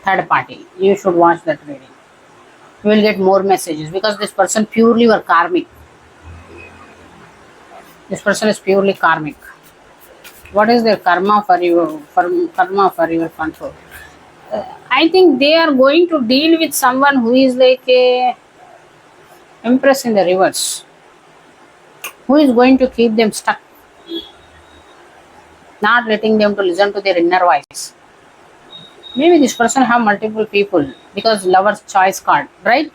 [SPEAKER 1] third party. You should watch that reading. You will get more messages because this person purely your karmic. This person is purely karmic. What is their karma for you? Karma for your control? I think they are going to deal with someone who is like a empress in the reverse, who is going to keep them stuck, not letting them to listen to their inner voice. Maybe this person have multiple people because lover's choice card, right?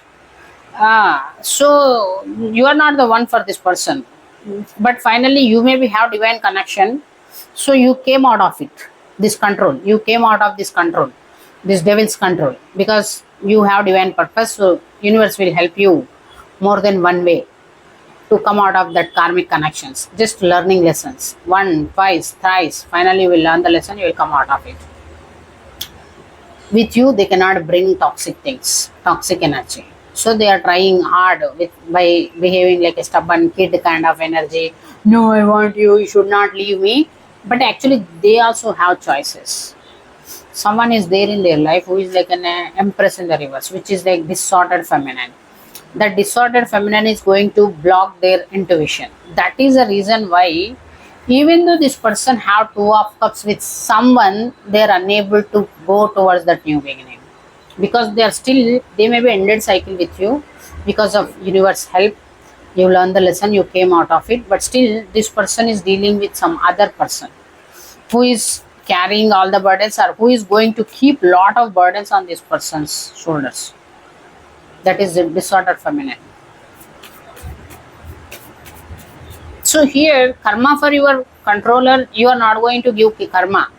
[SPEAKER 1] So you are not the one for this person, but finally you maybe have divine connection. So you came out of it, this control. You came out of this control, this devil's control, because you have divine purpose. So universe will help you more than one way to come out of that karmic connections. Just learning lessons, 1, twice, thrice. Finally, you will learn the lesson. You will come out of it. With you, they cannot bring toxic things, toxic energy. So they are trying hard by behaving like a stubborn kid kind of energy. No, I want you. You should not leave me. But actually, they also have choices. Someone is there in their life who is like an empress in the reverse, which is like distorted feminine. That distorted feminine is going to block their intuition. That is the reason why Even though this person have two of cups with someone, they are unable to go towards that new beginning because they may be ended cycle with you because of universe help. You learn the lesson, you came out of it, but still this person is dealing with some other person who is carrying all the burdens or who is going to keep lot of burdens on this person's shoulders. That is the disordered feminine. So here, karma for your controller, you are not going to give karma.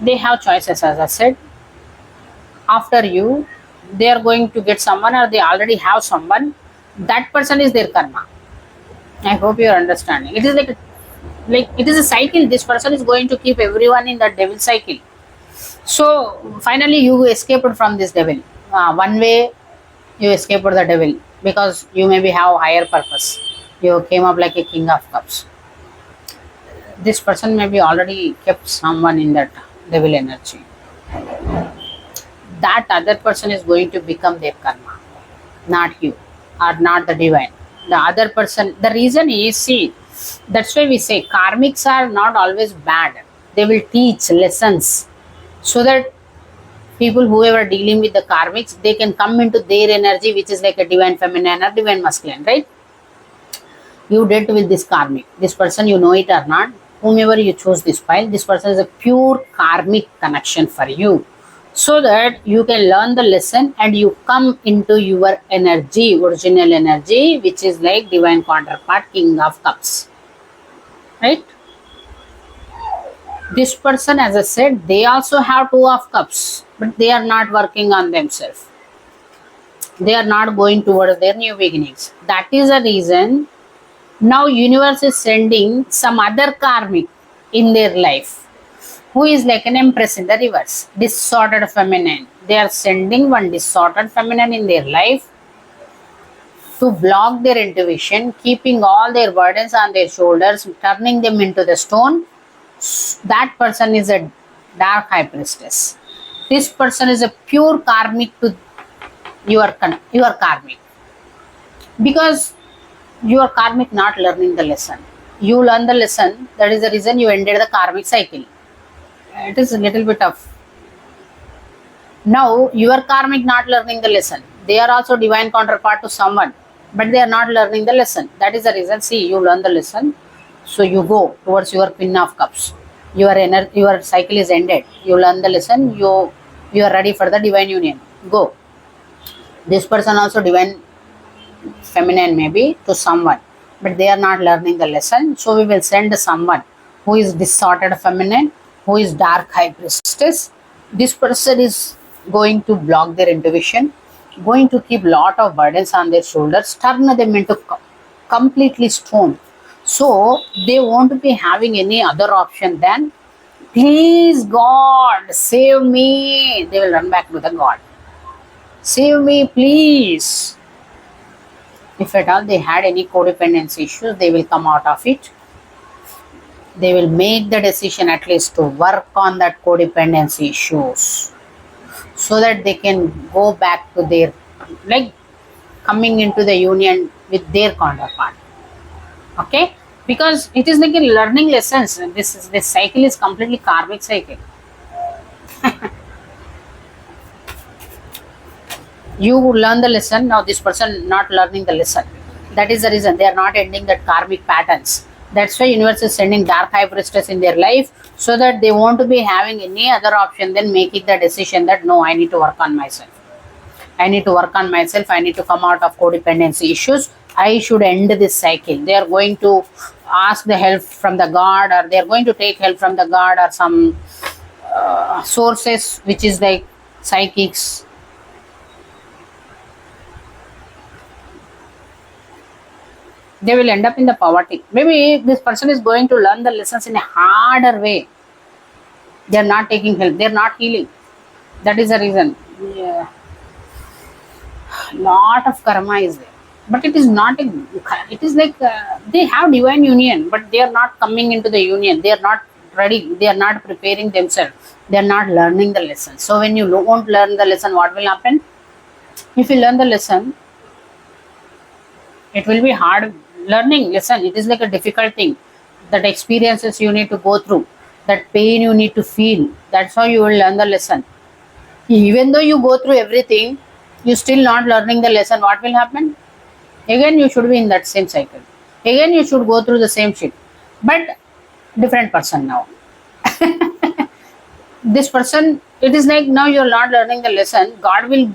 [SPEAKER 1] They have choices, as I said. After you, they are going to get someone or they already have someone. That person is their karma. I hope you are understanding. It is like it is a cycle. This person is going to keep everyone in that devil cycle. So finally, you escaped from this devil. One way you escaped the devil because you maybe have higher purpose. You came up like a king of cups. This person maybe already kept someone in that devil energy. That other person is going to become their karma, not you or not the divine. The other person, the reason is, see, that's why we say karmics are not always bad. They will teach lessons so that people who are dealing with the karmics, they can come into their energy, which is like a divine feminine or divine masculine, right? You dealt with this karmic. This person, you know it or not, whomever you choose this file, this person is a pure karmic connection for you. So that you can learn the lesson and you come into your energy, original energy, which is like divine counterpart, king of cups. Right? This person, as I said, they also have two of cups, but they are not working on themselves. They are not going towards their new beginnings. That is the reason now universe is sending some other karmic in their life who is like an empress in the reverse, disordered feminine. They are sending one disordered feminine in their life to block their intuition, keeping all their burdens on their shoulders, turning them into the stone. That person is a dark high priestess. This person is a pure karmic to your karmic. Because you are karmic not learning the lesson. You learn the lesson, that is the reason you ended the karmic cycle. It is a little bit of. Now, your karmic not learning the lesson. They are also divine counterpart to someone, but they are not learning the lesson. That is the reason. See, you learn the lesson, so you go towards your queen of cups. Your cycle is ended. You learn the lesson. You are ready for the divine union. Go. This person also divine feminine maybe to someone, but they are not learning the lesson. So we will send someone who is disordered feminine, who is dark high priestess. This person is going to block their intuition, going to keep lot of burdens on their shoulders, turn them into completely stone. So they won't be having any other option than, please God, save me. They will run back to the God. Save me, please. If at all they had any codependency issues, they will come out of it. They will make the decision at least to work on that codependency issues so that they can go back to their, like, coming into the union with their counterpart. Okay? Because it is like a learning lessons. This cycle is completely karmic cycle. You learn the lesson, now this person not learning the lesson. That is the reason they are not ending that karmic patterns. That's why universe is sending dark high priestess in their life so that they won't be having any other option than making the decision that no, I need to work on myself. I need to work on myself. I need to come out of codependency issues. I should end this cycle. They are going to ask the help from the God, or they are going to take help from the God or some sources which is like psychics. They will end up in the poverty. Maybe this person is going to learn the lessons in a harder way. They are not taking help. They are not healing. That is the reason. Yeah. Lot of karma is there, but it is not. It is like they have divine union, but they are not coming into the union. They are not ready. They are not preparing themselves. They are not learning the lesson. So when you won't learn the lesson, what will happen? If you learn the lesson, it will be hard learning lesson. It is like a difficult thing. that experiences you need to go through, that pain you need to feel. That's how you will learn the lesson. Even though you go through everything, you still not learning the lesson. What will happen? Again, you should be in that same cycle. Again, you should go through the same shit, but different person now. This person, it is like now you're not learning the lesson. God will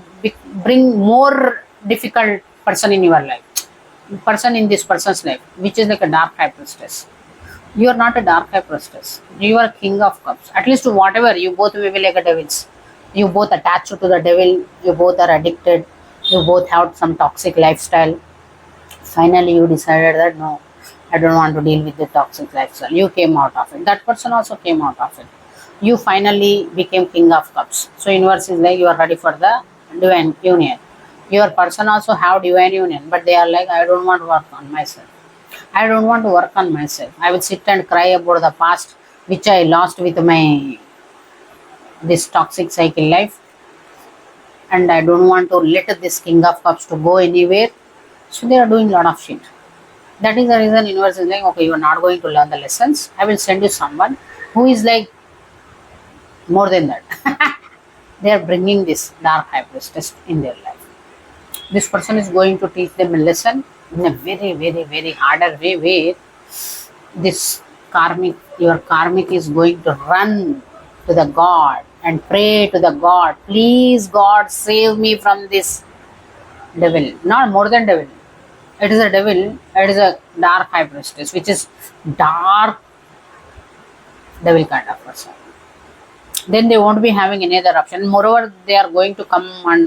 [SPEAKER 1] bring more difficult person in your life, person in this person's life, which is like a dark high priestess. You are not a dark high priestess. You are king of cups. At least whatever, you both will be like a devils. You both attached to the devil. You both are addicted. You both have some toxic lifestyle. Finally, you decided that no, I don't want to deal with the toxic lifestyle. You came out of it. That person also came out of it. You finally became king of cups. So universe is like you are ready for the divine union. Your person also have divine union, but they are like, I don't want to work on myself. I don't want to work on myself. I will sit and cry about the past which I lost with my this toxic cycle life, and I don't want to let this king of cups to go anywhere. So they are doing a lot of shit. That is the reason universe is like, okay, you are not going to learn the lessons. I will send you someone who is like more than that. They are bringing this dark high priestess in their life. This person is going to teach them a lesson in a very, very, very harder way, where this karmic, your karmic is going to run to the God and pray to the God, please God save me from this devil. Not more than devil. It is a devil, it is a dark high priestess, which is dark devil kind of person. Then they won't be having any other option. Moreover, they are going to come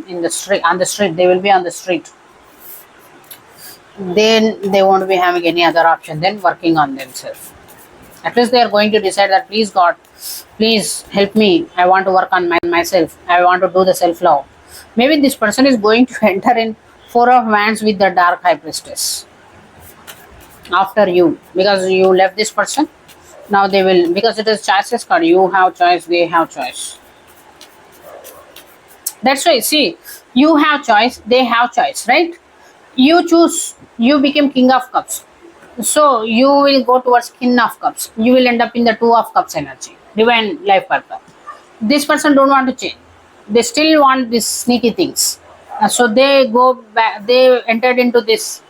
[SPEAKER 1] in the street, on the street. They will be on the street. Then they won't be having any other option than working on themselves. At least they are going to decide that, please God, please help me. I want to work on myself. I want to do the self-love. Maybe this person is going to enter in Four of Wands with the dark high priestess after you, because you left this person. Now they will, because it is choices card. You have choice, they have choice. That's why, see, you have choice, they have choice, right? You choose, you became king of cups. So you will go towards king of cups. You will end up in the two of cups energy, divine life purpose. This person don't want to change. They still want these sneaky things. So they go back, they entered into this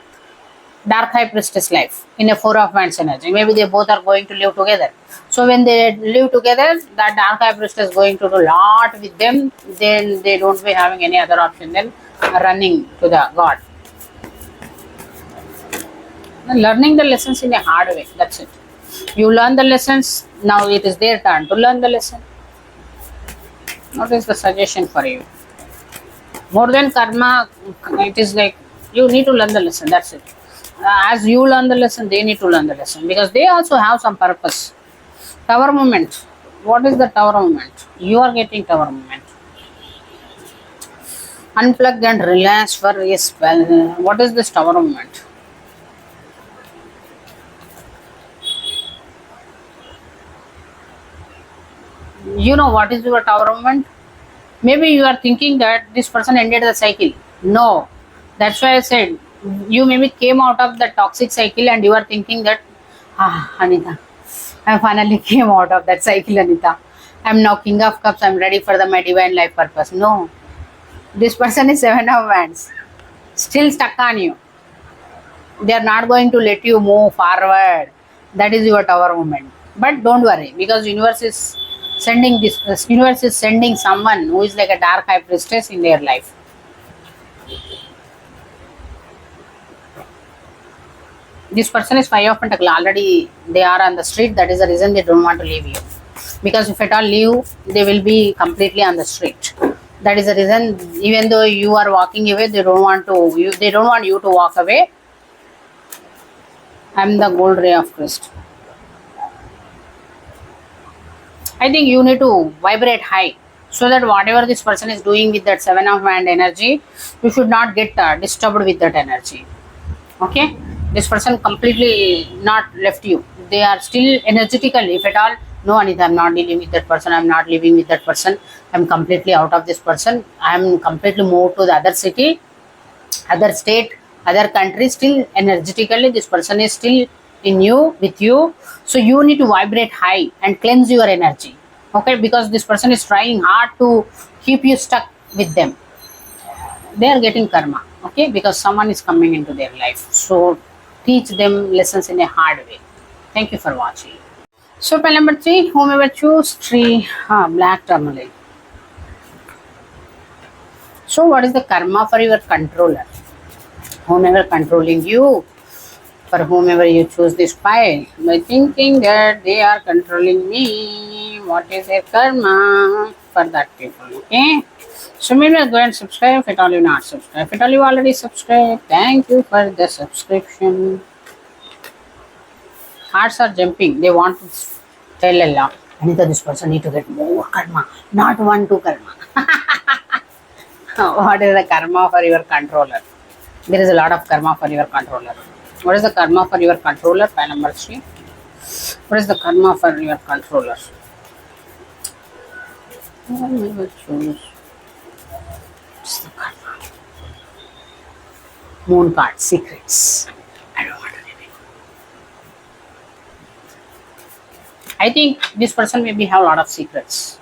[SPEAKER 1] dark high priestess life in a Four of Wands energy. Maybe they both are going to live together. So when they live together, that dark high priestess is going to do a lot with them. Then they don't be having any other option than running to the God. Learning the lessons in a hard way. That's it. You learn the lessons. Now it is their turn to learn the lesson. What is the suggestion for you? More than karma, it is like you need to learn the lesson. That's it. As you learn the lesson, they need to learn the lesson, because they also have some purpose. Tower moment. What is the tower moment? You are getting tower moment. Unplug and relax for a spell. What is this tower moment? You know what is your tower moment? Maybe you are thinking that this person ended the cycle. No. That's why I said, you maybe came out of the toxic cycle and you are thinking that, Anita, I finally came out of that cycle, Anita. I'm now king of cups. I'm ready for my divine life purpose. No. This person is Seven of Wands. Still stuck on you. They are not going to let you move forward. That is your tower moment. But don't worry, because universe is sending this. Universe is sending someone who is like a dark high priestess in their life. This person is Five of Pentacles. Already they are on the street. That is the reason they don't want to leave you. Because if at all leave, they will be completely on the street. That is the reason, even though you are walking away, they don't want to. They don't want you to walk away. I am the gold ray of Christ. I think you need to vibrate high, so that whatever this person is doing with that Seven of Wands energy, you should not get disturbed with that energy. Okay? This person completely not left you. They are still energetically, if at all, no Anita, I'm not dealing with that person, I'm not living with that person, I'm completely out of this person, I'm completely moved to the other city, other state, other country. Still energetically this person is still in you, with you. So you need to vibrate high and cleanse your energy. Okay, because this person is trying hard to keep you stuck with them. They are getting karma. Okay, because someone is coming into their life. So teach them lessons in a hard way. Thank you for watching. So pile number 3, whomever choose tree, black tourmaline. So what is the karma for your controller? Whomever controlling you, for whomever you choose this pile, by thinking that they are controlling me, what is their karma for that people? Okay. So maybe go and subscribe if at all you not subscribe. If at all you already subscribed, thank you for the subscription. Hearts are jumping. They want to tell a lot. Anita, this person need to get more karma, not 1-2 karma. What is the karma for your controller? There is a lot of karma for your controller. What is the karma for your controller? Pile number 3. What is the karma for your controller? I will choose. What's the karma? Moon card, secrets. I don't want to read it. I think this person maybe have a lot of secrets.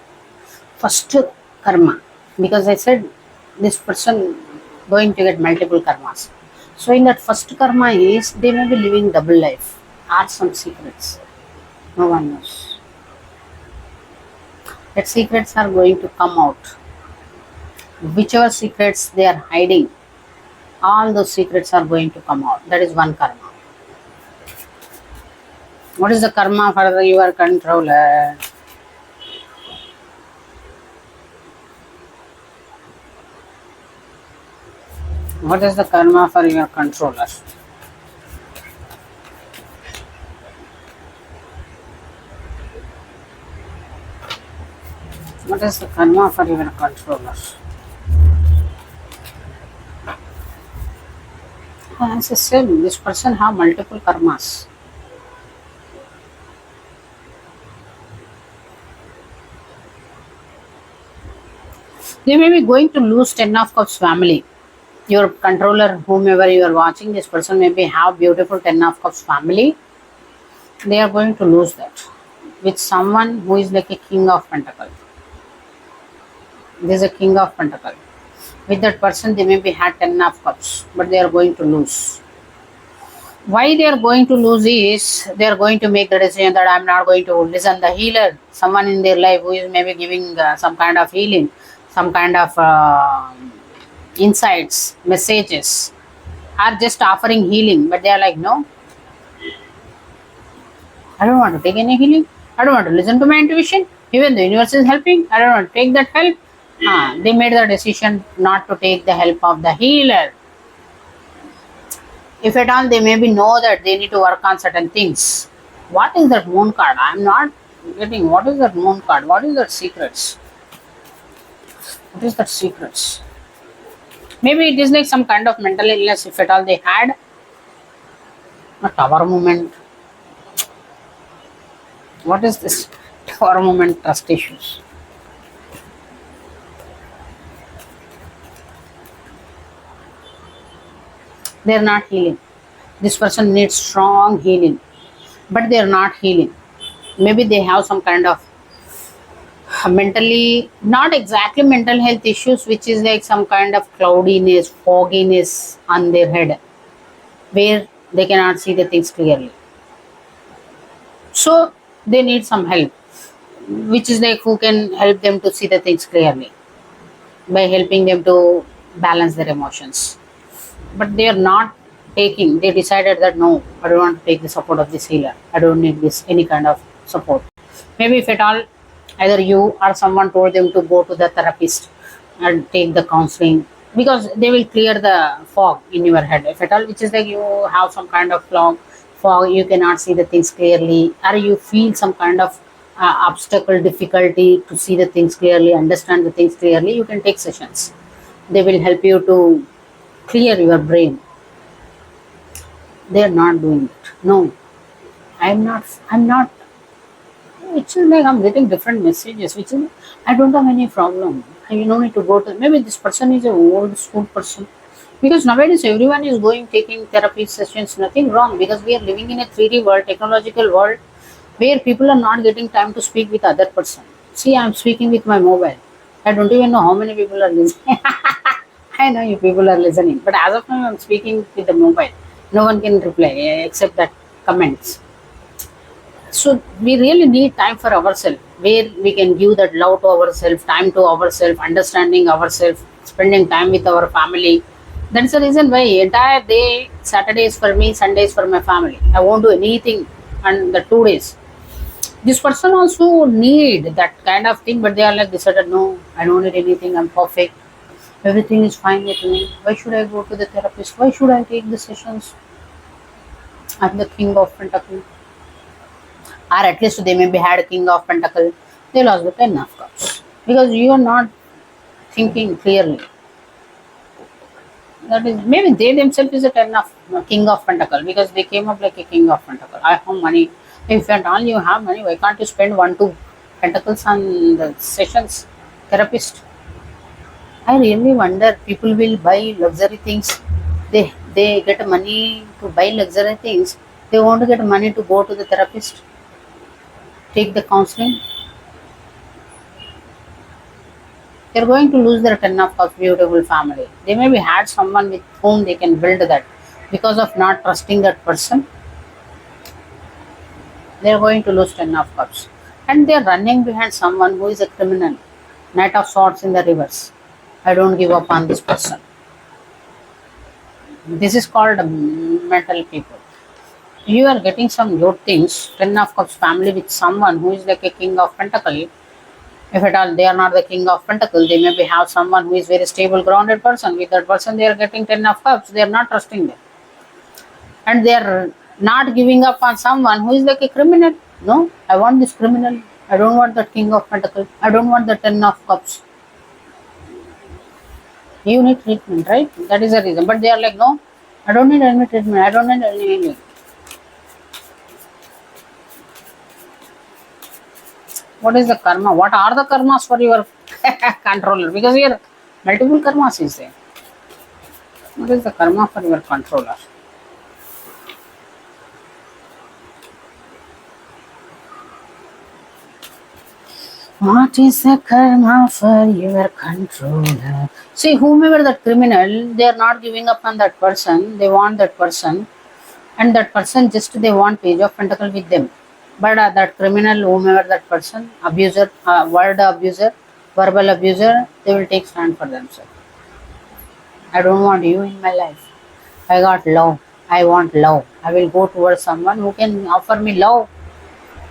[SPEAKER 1] First karma, because I said this person going to get multiple karmas. So in that first karma is they may be living double life, are some secrets. No one knows. That secrets are going to come out. Whichever secrets they are hiding, all those secrets are going to come out. That is one karma. What is the karma for your controller? What is the karma for your controller? What is the karma for your controller? As I said, this person have multiple karmas. They may be going to lose 10 of cups family. Your controller, whomever you are watching, this person may be have beautiful 10 of cups family. They are going to lose that with someone who is like a king of pentacle. There is a king of pentacle. With that person, they may be had 10 of cups, but they are going to lose. Why they are going to lose is they are going to make the decision that I am not going to listen the healer, someone in their life who is maybe giving some kind of healing, some kind of insights, messages, are just offering healing, but they are like, no, I don't want to take any healing. I don't want to listen to my intuition. Even the universe is helping, I don't want to take that help. They made the decision not to take the help of the healer. If at all they maybe know that they need to work on certain things. What is that moon card? I am not getting what is that moon card? What is that secrets? What is that secrets? Maybe it is like some kind of mental illness if at all they had. A tower movement. What is this? Tower movement trust issues. They are not healing. This person needs strong healing, but they are not healing. Maybe they have some kind of mentally, not exactly mental health issues, which is like some kind of cloudiness, fogginess on their head, where they cannot see the things clearly. So they need some help, which is like who can help them to see the things clearly by helping them to balance their emotions. But they are not taking, they decided that no, I don't want to take the support of this healer. I don't need this any kind of support. Maybe if at all either you or someone told them to go to the therapist and take the counseling, because they will clear the fog in your head. If at all, which is like you have some kind of fog, you cannot see the things clearly, or you feel some kind of obstacle, difficulty to see the things clearly, understand the things clearly, you can take sessions. They will help you to clear your brain. They are not doing it. No, I'm not. It's like I'm getting different messages, which is I don't have any problem. You don't need to go to. Maybe this person is an old school person. Because nowadays everyone is going taking therapy sessions, nothing wrong, because we are living in a 3D world, technological world, where people are not getting time to speak with other person. See, I'm speaking with my mobile. I don't even know how many people are listening. I know you people are listening, but as of now I'm speaking with the mobile. No one can reply except that comments. So we really need time for ourselves, where we can give that love to ourselves, time to ourselves, understanding ourselves, spending time with our family. That's the reason why entire day Saturday is for me, Sunday is for my family. I won't do anything on the 2 days. This person also need that kind of thing, but they are like decided, no, I don't need anything, I'm perfect. Everything is fine with me. Why should I go to the therapist? Why should I take the sessions? I'm the king of pentacle. Or at least they maybe had a king of pentacle. They lost the ten of cups. Because you are not thinking clearly. That is, maybe they themselves is a ten of king of pentacle, because they came up like a king of pentacle. I have money. If at all you have money, why can't you spend 1 2 pentacles on the sessions? Therapist. I really wonder, people will buy luxury things. They get money to buy luxury things. They want to get money to go to the therapist, take the counseling. They're going to lose their ten of cups beautiful family. They maybe had someone with whom they can build that. Because of not trusting that person, they're going to lose ten of cups. And they're running behind someone who is a criminal. Knight of swords in the reverse. I don't give up on this person. This is called mental people. You are getting some good things. Ten of cups family with someone who is like a king of pentacle. If at all they are not the king of pentacle, they maybe have someone who is very stable, grounded person. With that person, they are getting ten of cups. They are not trusting them, and they are not giving up on someone who is like a criminal. No, I want this criminal. I don't want the king of pentacle. I don't want the ten of cups. You need treatment, right? That is the reason. But they are like, no, I don't need any treatment. I don't need any. What is the karma? What are the karmas for your controller? Because here multiple karmas is there. What is the karma for your controller? What is the karma for your controller? See, whomever that criminal, they are not giving up on that person. They want that person, and that person just they want page of pentacle with them. But that criminal, whomever that person, abuser, word abuser, verbal abuser, they will take stand for themselves. I don't want you in my life. I got love. I want love. I will go towards someone who can offer me love.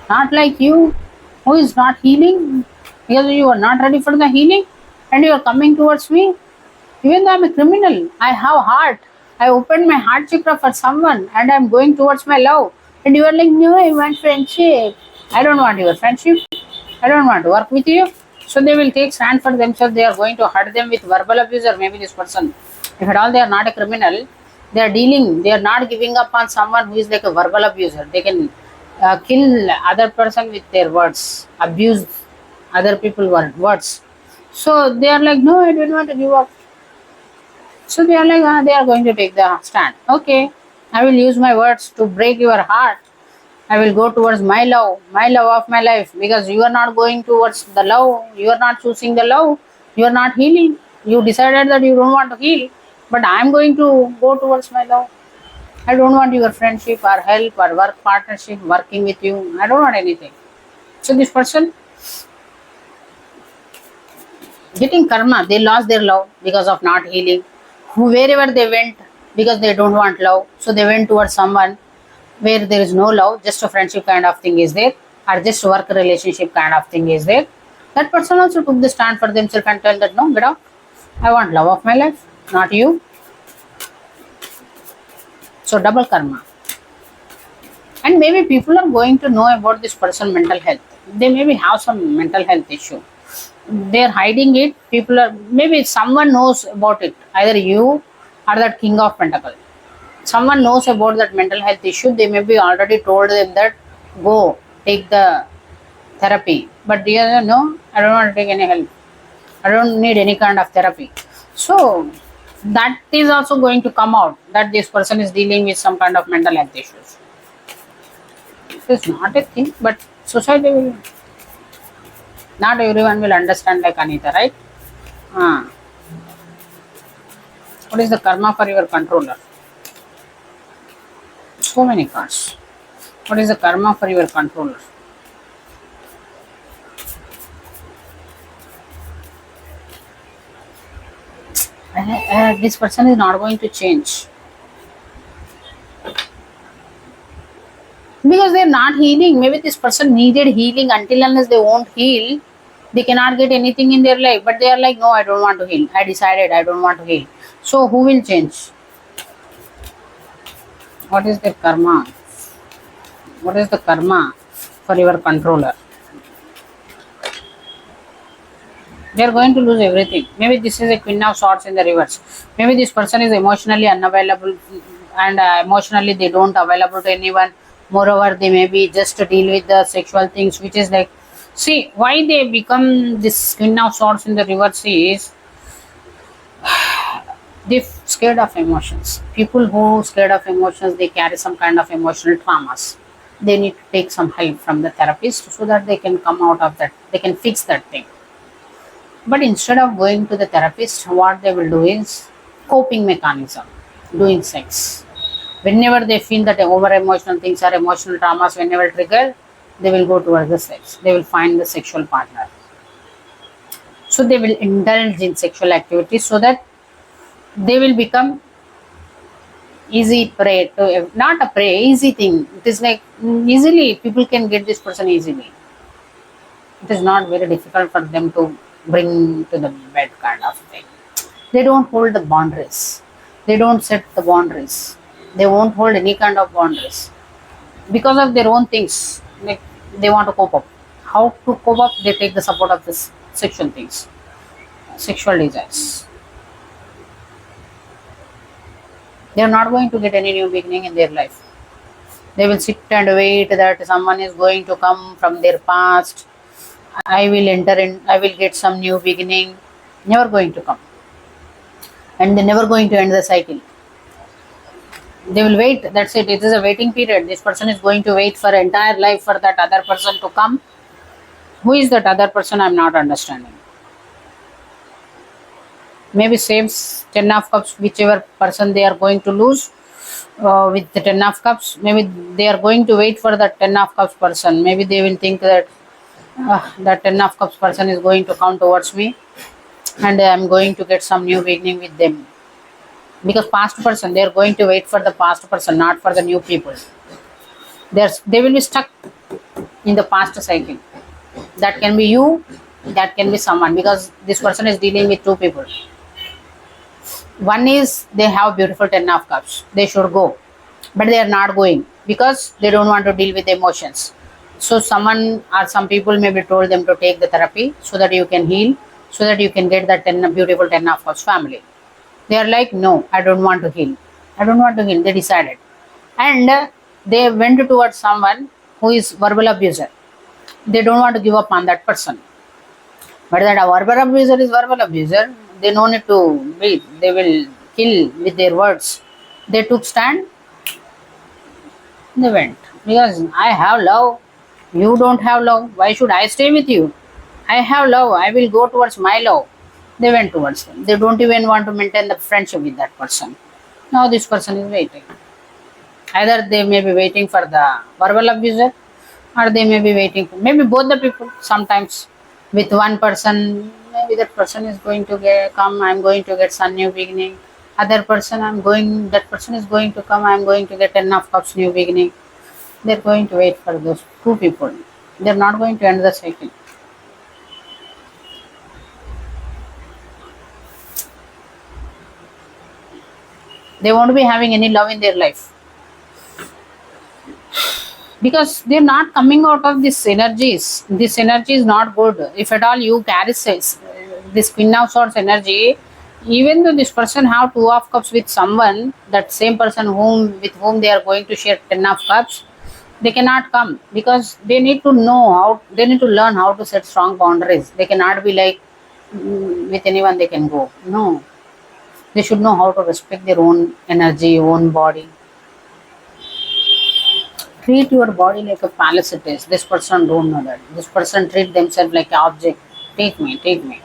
[SPEAKER 1] Not like you, who is not healing, because you are not ready for the healing, and you are coming towards me. Even though I'm a criminal, I have heart. I opened my heart chakra for someone, and I'm going towards my love. And you are like, no, I want friendship. I don't want your friendship. I don't want to work with you. So they will take stand for themselves. They are going to hurt them with verbal abuse, or maybe this person. If at all they are not a criminal, they are dealing. They are not giving up on someone who is like a verbal abuser. They can kill other person with their words, abuse other people words. So they are like, no, I don't want to give up. So they are like, they are going to take the stand. Okay, I will use my words to break your heart. I will go towards my love of my life, because you are not going towards the love. You are not choosing the love. You are not healing. You decided that you don't want to heal, but I am going to go towards my love. I don't want your friendship or help or work partnership, working with you. I don't want anything. So this person getting karma, they lost their love because of not healing. Wherever they went, because they don't want love, so they went towards someone where there is no love, just a friendship kind of thing is there, or just work relationship kind of thing is there. That person also took the stand for themselves and tell that, no, get out. I want love of my life, not you. So double karma. And maybe people are going to know about this person mental health. They maybe have some mental health issue. They're hiding it. People are, maybe someone knows about it, either you or that king of pentacle. Someone knows about that mental health issue. They maybe already told them that go take the therapy, but they are, no, I don't want to take any help. I don't need any kind of therapy. So that is also going to come out that this person is dealing with some kind of mental health issues. It is not a thing, but society will, not everyone will understand like Anita, right? Ah. What is the karma for your controller? So many cards. What is the karma for your controller? This person is not going to change because they're not healing. Maybe this person needed healing. Until unless they won't heal, they cannot get anything in their life. But they are like, no, I don't want to heal. I decided I don't want to heal. So who will change? What is their karma? What is the karma for your controller? They are going to lose everything. Maybe this is a queen of swords in the reverse. Maybe this person is emotionally unavailable and emotionally they don't available to anyone. Moreover, they maybe just deal with the sexual things, which is like, see why they become this queen of swords in the reverse is they scared of emotions. People who scared of emotions, they carry some kind of emotional traumas. They need to take some help from the therapist so that they can come out of that. They can fix that thing. But instead of going to the therapist, what they will do is coping mechanism, doing sex. Whenever they feel that over emotional things or emotional traumas, whenever trigger, they will go towards the sex. They will find the sexual partner. So they will indulge in sexual activities so that they will become easy prey to, not a prey, easy thing. It is like easily people can get this person easily. It is not very difficult for them to bring to the bed kind of thing. They don't hold the boundaries. They don't set the boundaries. They won't hold any kind of boundaries because of their own things. Like they want to cope up. How to cope up? They take the support of this sexual things, sexual desires. They are not going to get any new beginning in their life. They will sit and wait that someone is going to come from their past. I will enter in, I will get some new beginning. Never going to come. And they're never going to end the cycle. They will wait, that's it. It is a waiting period. This person is going to wait for entire life for that other person to come. Who is that other person? I'm not understanding. Maybe saves 10 of cups, whichever person they are going to lose with the 10 of cups. Maybe they are going to wait for the 10 of cups person. Maybe they will think that that 10 of cups person is going to come towards me and I'm going to get some new beginning with them. Because past person, they are going to wait for the past person, not for the new people. They will be stuck in the past cycle. That can be you, that can be someone, because this person is dealing with two people. One is they have beautiful 10 of cups. They should go, but they are not going because they don't want to deal with emotions. So someone or some people maybe told them to take the therapy so that you can heal, so that you can get that beautiful 10 of cups family. They are like, no, I don't want to heal. I don't want to heal. They decided. And they went towards someone who is verbal abuser. They don't want to give up on that person. But that a verbal abuser is verbal abuser. They no need to breathe. They will kill with their words. They took stand. They went. Because I have love. You don't have love. Why should I stay with you? I have love. I will go towards my love. They went towards them. They don't even want to maintain the friendship with that person. Now this person is waiting. Either they may be waiting for the verbal abuser or they may be waiting for maybe both the people. Sometimes with one person, maybe that person is going to come, I'm going to get some new beginning. Other person, that person is going to come, I'm going to get enough cups new beginning. They're going to wait for those two people. They're not going to end the cycle. They won't be having any love in their life because they're not coming out of these energies. This energy is not good. If at all you carry this Queen of Swords energy, even though this person have 2 of cups with someone, that same person with whom they are going to share 10 of cups, they cannot come because they need to know how, they need to learn how to set strong boundaries. They cannot be like with anyone they can go. No, They should know how to respect their own energy, own body. Treat your body like a palace it is. This person don't know that. This person treat themselves like an object. Take me, take me.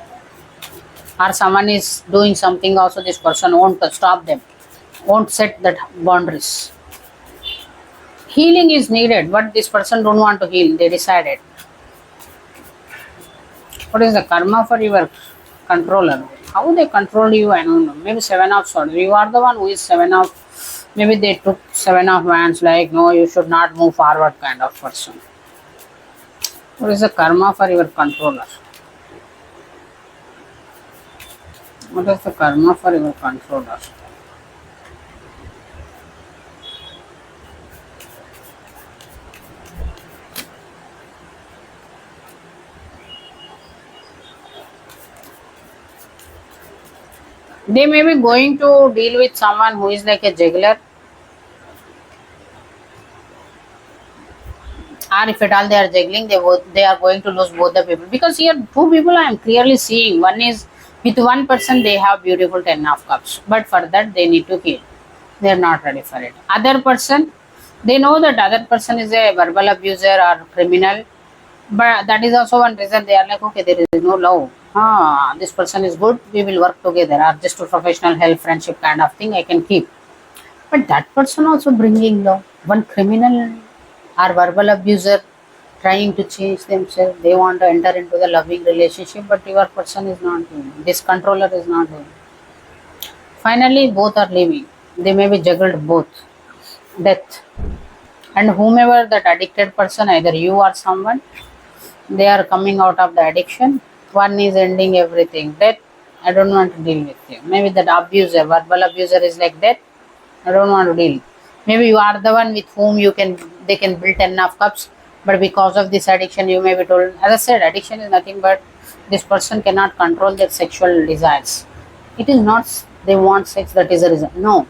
[SPEAKER 1] Or someone is doing something also, this person won't stop them, won't set that boundaries. Healing is needed, but this person don't want to heal. They decided. What is the karma for your controller? How they control you, I don't know. Maybe seven of swords. You are the one who is seven of. Maybe they took seven of wands, like no, you should not move forward, kind of person. What is the karma for your controller? What is the karma for your controller? They may be going to deal with someone who is like a juggler, or if at all they are juggling, they are going to lose both the people, because here two people I am clearly seeing. One is with one person they have beautiful 10 of cups, but for that they need to heal. They are not ready for it. Other person, they know that other person is a verbal abuser or criminal, but that is also one reason they are like, okay, there is no love. This person is good, we will work together, or just a professional help, friendship kind of thing I can keep. But that person also bringing love. One criminal or verbal abuser trying to change themselves, they want to enter into the loving relationship, but your person is not doing. This controller is not doing. Finally, both are leaving. They may be juggled both. Death. And whomever that addicted person, either you or someone, they are coming out of the addiction. One is ending everything. Death, I don't want to deal with you. Maybe that abuser, verbal abuser is like that. I don't want to deal. Maybe you are the one with whom they can build 10 of cups, but because of this addiction, you may be told. As I said, addiction is nothing but this person cannot control their sexual desires. It is not they want sex, that is a reason. No,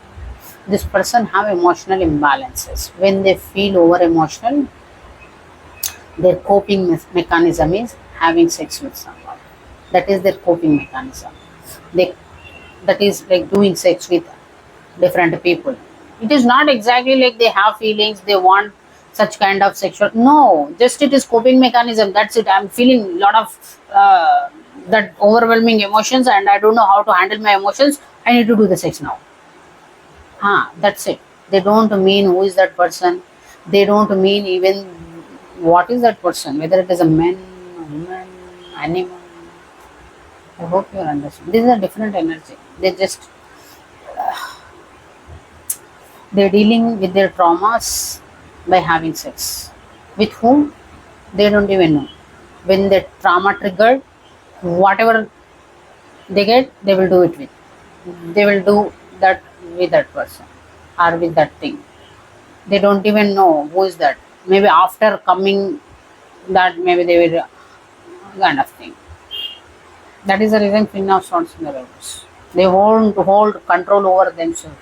[SPEAKER 1] this person have emotional imbalances. When they feel over emotional, their coping mechanism is having sex with someone. That is their coping mechanism. They that is like doing sex with different people. It is not exactly like they have feelings, they want such kind of sexual. No, just it is coping mechanism. That's it. I'm feeling lot of that overwhelming emotions, and I don't know how to handle my emotions. I need to do the sex now. That's it. They don't mean who is that person. They don't mean even what is that person, whether it is a man, woman, animal. I hope you understand. This is a different energy. They're dealing with their traumas by having sex. With whom? They don't even know. When the trauma triggered, whatever they get, they will do it with. They will do that with that person or with that thing. They don't even know who is that. Maybe after coming that, maybe they will kind of thing. That is the reason Queen of Swords in the reverse. They won't hold control over themselves.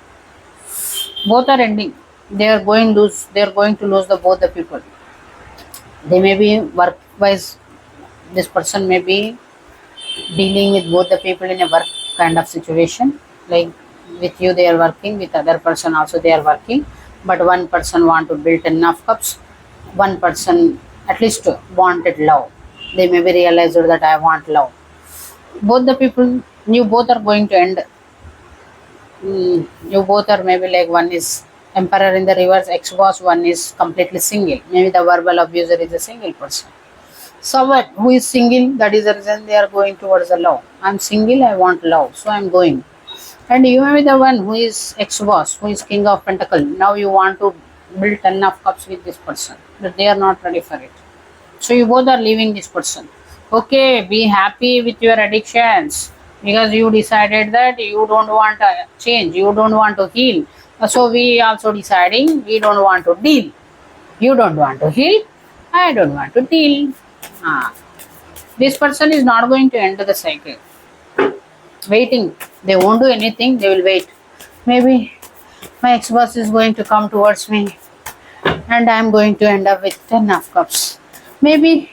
[SPEAKER 1] Both are ending. They are going to lose the both the people. They may be work wise. This person may be dealing with both the people in a work kind of situation. Like with you they are working, with other person also they are working. But one person want to build 10 of cups. One person at least wanted love. They may be realized that I want love. Both the people, you both are going to end. You both are maybe like one is emperor in the reverse, ex-boss, one is completely single. Maybe the verbal abuser is a single person. Someone who is single, that is the reason they are going towards the love. I'm single, I want love, so I'm going. And you may be the one who is ex-boss, who is king of pentacle. Now you want to build 10 of cups with this person, but they are not ready for it. So you both are leaving this person. Okay, be happy with your addictions, because you decided that you don't want a change, you don't want to heal. So we also deciding we don't want to deal. You don't want to heal, I don't want to deal. This person is not going to enter the cycle. Waiting, they won't do anything, they will wait. Maybe my ex-boss is going to come towards me and I am going to end up with 10 of cups. Maybe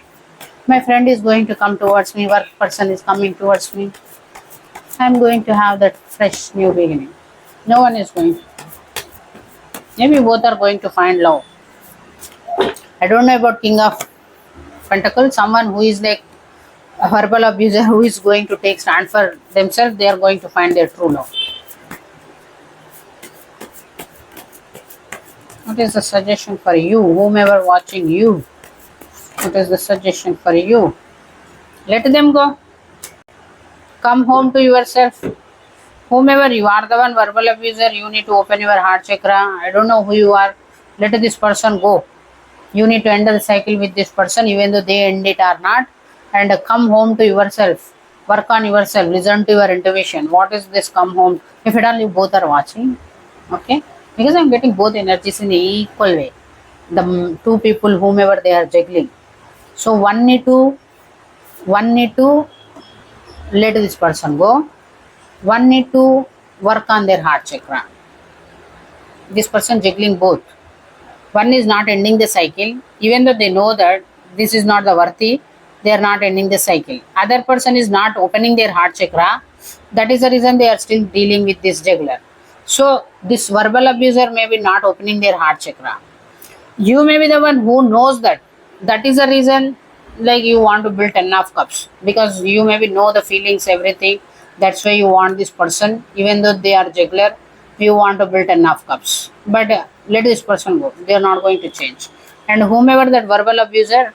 [SPEAKER 1] my friend is going to come towards me, work person is coming towards me. I'm going to have that fresh new beginning. No one is going to. Maybe both are going to find love. I don't know about King of Pentacles, someone who is like a verbal abuser who is going to take stand for themselves, they are going to find their true love. What is the suggestion for you, whomever watching you? What is the suggestion for you? Let them go. Come home to yourself. Whomever you are, the one verbal abuser, you need to open your heart chakra. I don't know who you are. Let this person go. You need to end the cycle with this person, even though they end it or not. And come home to yourself. Work on yourself. Listen to your intuition. What is this come home? If at all you both are watching, okay? Because I'm getting both energies in the equal way. The two people, whomever they are juggling. So one need to let this person go. One need to work on their heart chakra. This person juggling both. One is not ending the cycle, even though they know that this is not the worthy, they are not ending the cycle. Other person is not opening their heart chakra. That is the reason they are still dealing with this juggler. So this verbal abuser may be not opening their heart chakra. You may be the one who knows that. That is the reason like you want to build 10 of cups, because you maybe know the feelings, everything. That's why you want this person, even though they are juggler, you want to build 10 of cups. But let this person go. They are not going to change. And whomever that verbal abuser,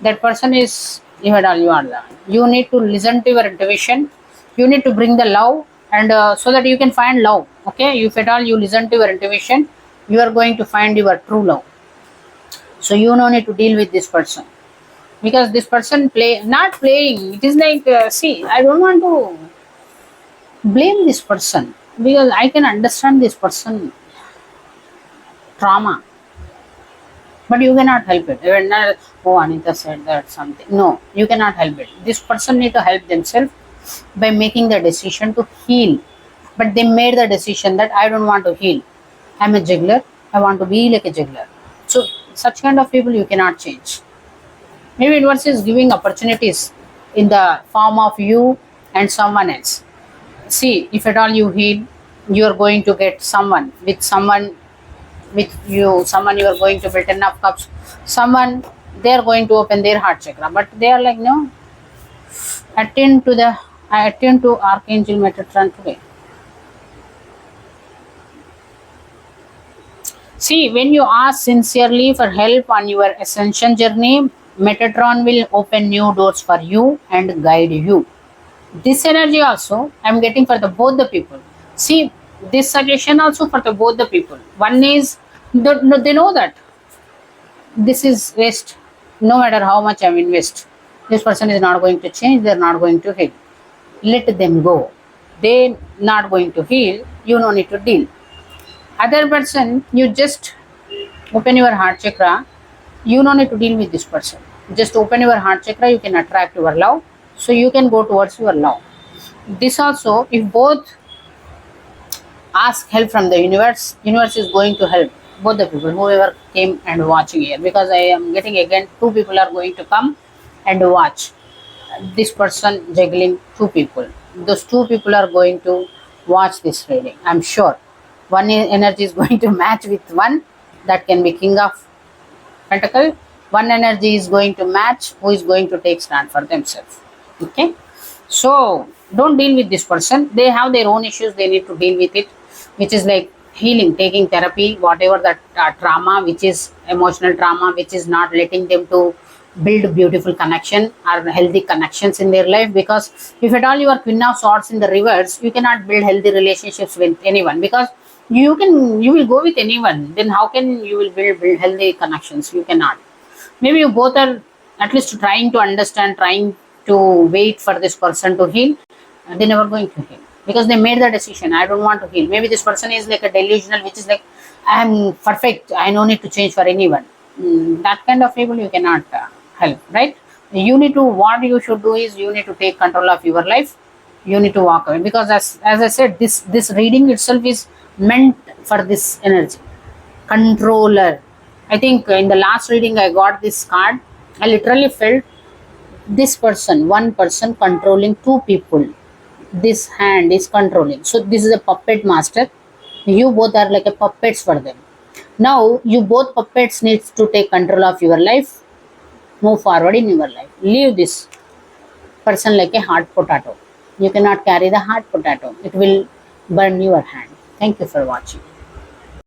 [SPEAKER 1] that person is you are the. You need to listen to your intuition. You need to bring the love, and so that you can find love. Okay, if at all you listen to your intuition, you are going to find your true love. So you no need to deal with this person, because this person not playing. It is like see, I don't want to blame this person, because I can understand this person trauma, but you cannot help it. Even oh, Anita said that something. No, you cannot help it. This person need to help themselves by making the decision to heal. But they made the decision that I don't want to heal. I'm a juggler. I want to be like a juggler. So such kind of people you cannot change. Maybe universe is giving opportunities in the form of you and someone else. See, if at all you heal, you are going to get someone with you, someone you are going to build enough cups, someone they are going to open their heart chakra, but they are like, no, I attend to Archangel Metatron today. See, when you ask sincerely for help on your ascension journey, Metatron will open new doors for you and guide you. This energy also I am getting for the both the people. See, this suggestion also for the both the people. One is they know that this is waste. No matter how much I invest, this person is not going to change. They are not going to heal. Let them go. They not going to heal. You no need to deal. Other person, you just open your heart chakra. You no need to deal with this person. Just open your heart chakra. You can attract your love. So you can go towards your love. This also, if both ask help from the universe is going to help both the people, whoever came and watching here, because I am getting again 2 people are going to come and watch this person juggling 2 people. Those 2 people are going to watch this reading. I'm sure one energy is going to match with one, that can be King of Pentacle. One energy is going to match who is going to take stand for themselves. Okay, so don't deal with this person. They have their own issues. They need to deal with it, which is like healing, taking therapy, whatever that trauma, which is emotional trauma, which is not letting them to build beautiful connection or healthy connections in their life. Because if at all you are Queen of Swords in the reverse, you cannot build healthy relationships with anyone, because you will go with anyone. Then how can you will build healthy connections? You cannot. Maybe you both are at least trying to understand, trying to wait for this person to heal. They're never going to heal, because they made the decision, I don't want to heal. Maybe this person is like a delusional, which is like, I am perfect, I no need to change for anyone. That kind of people you cannot help, right? You need to, what you should do is you need to take control of your life. You need to walk away, because as I said, this reading itself is meant for this energy. Controller. I think in the last reading I got this card. I literally felt this person, one person controlling 2 people. this hand is controlling. So this is a puppet master. You both are like a puppets for them. Now you both puppets needs to take control of your life, move forward in your life. Leave this person like a hard potato. You cannot carry the hard potato. It will burn your hand. Thank you for watching.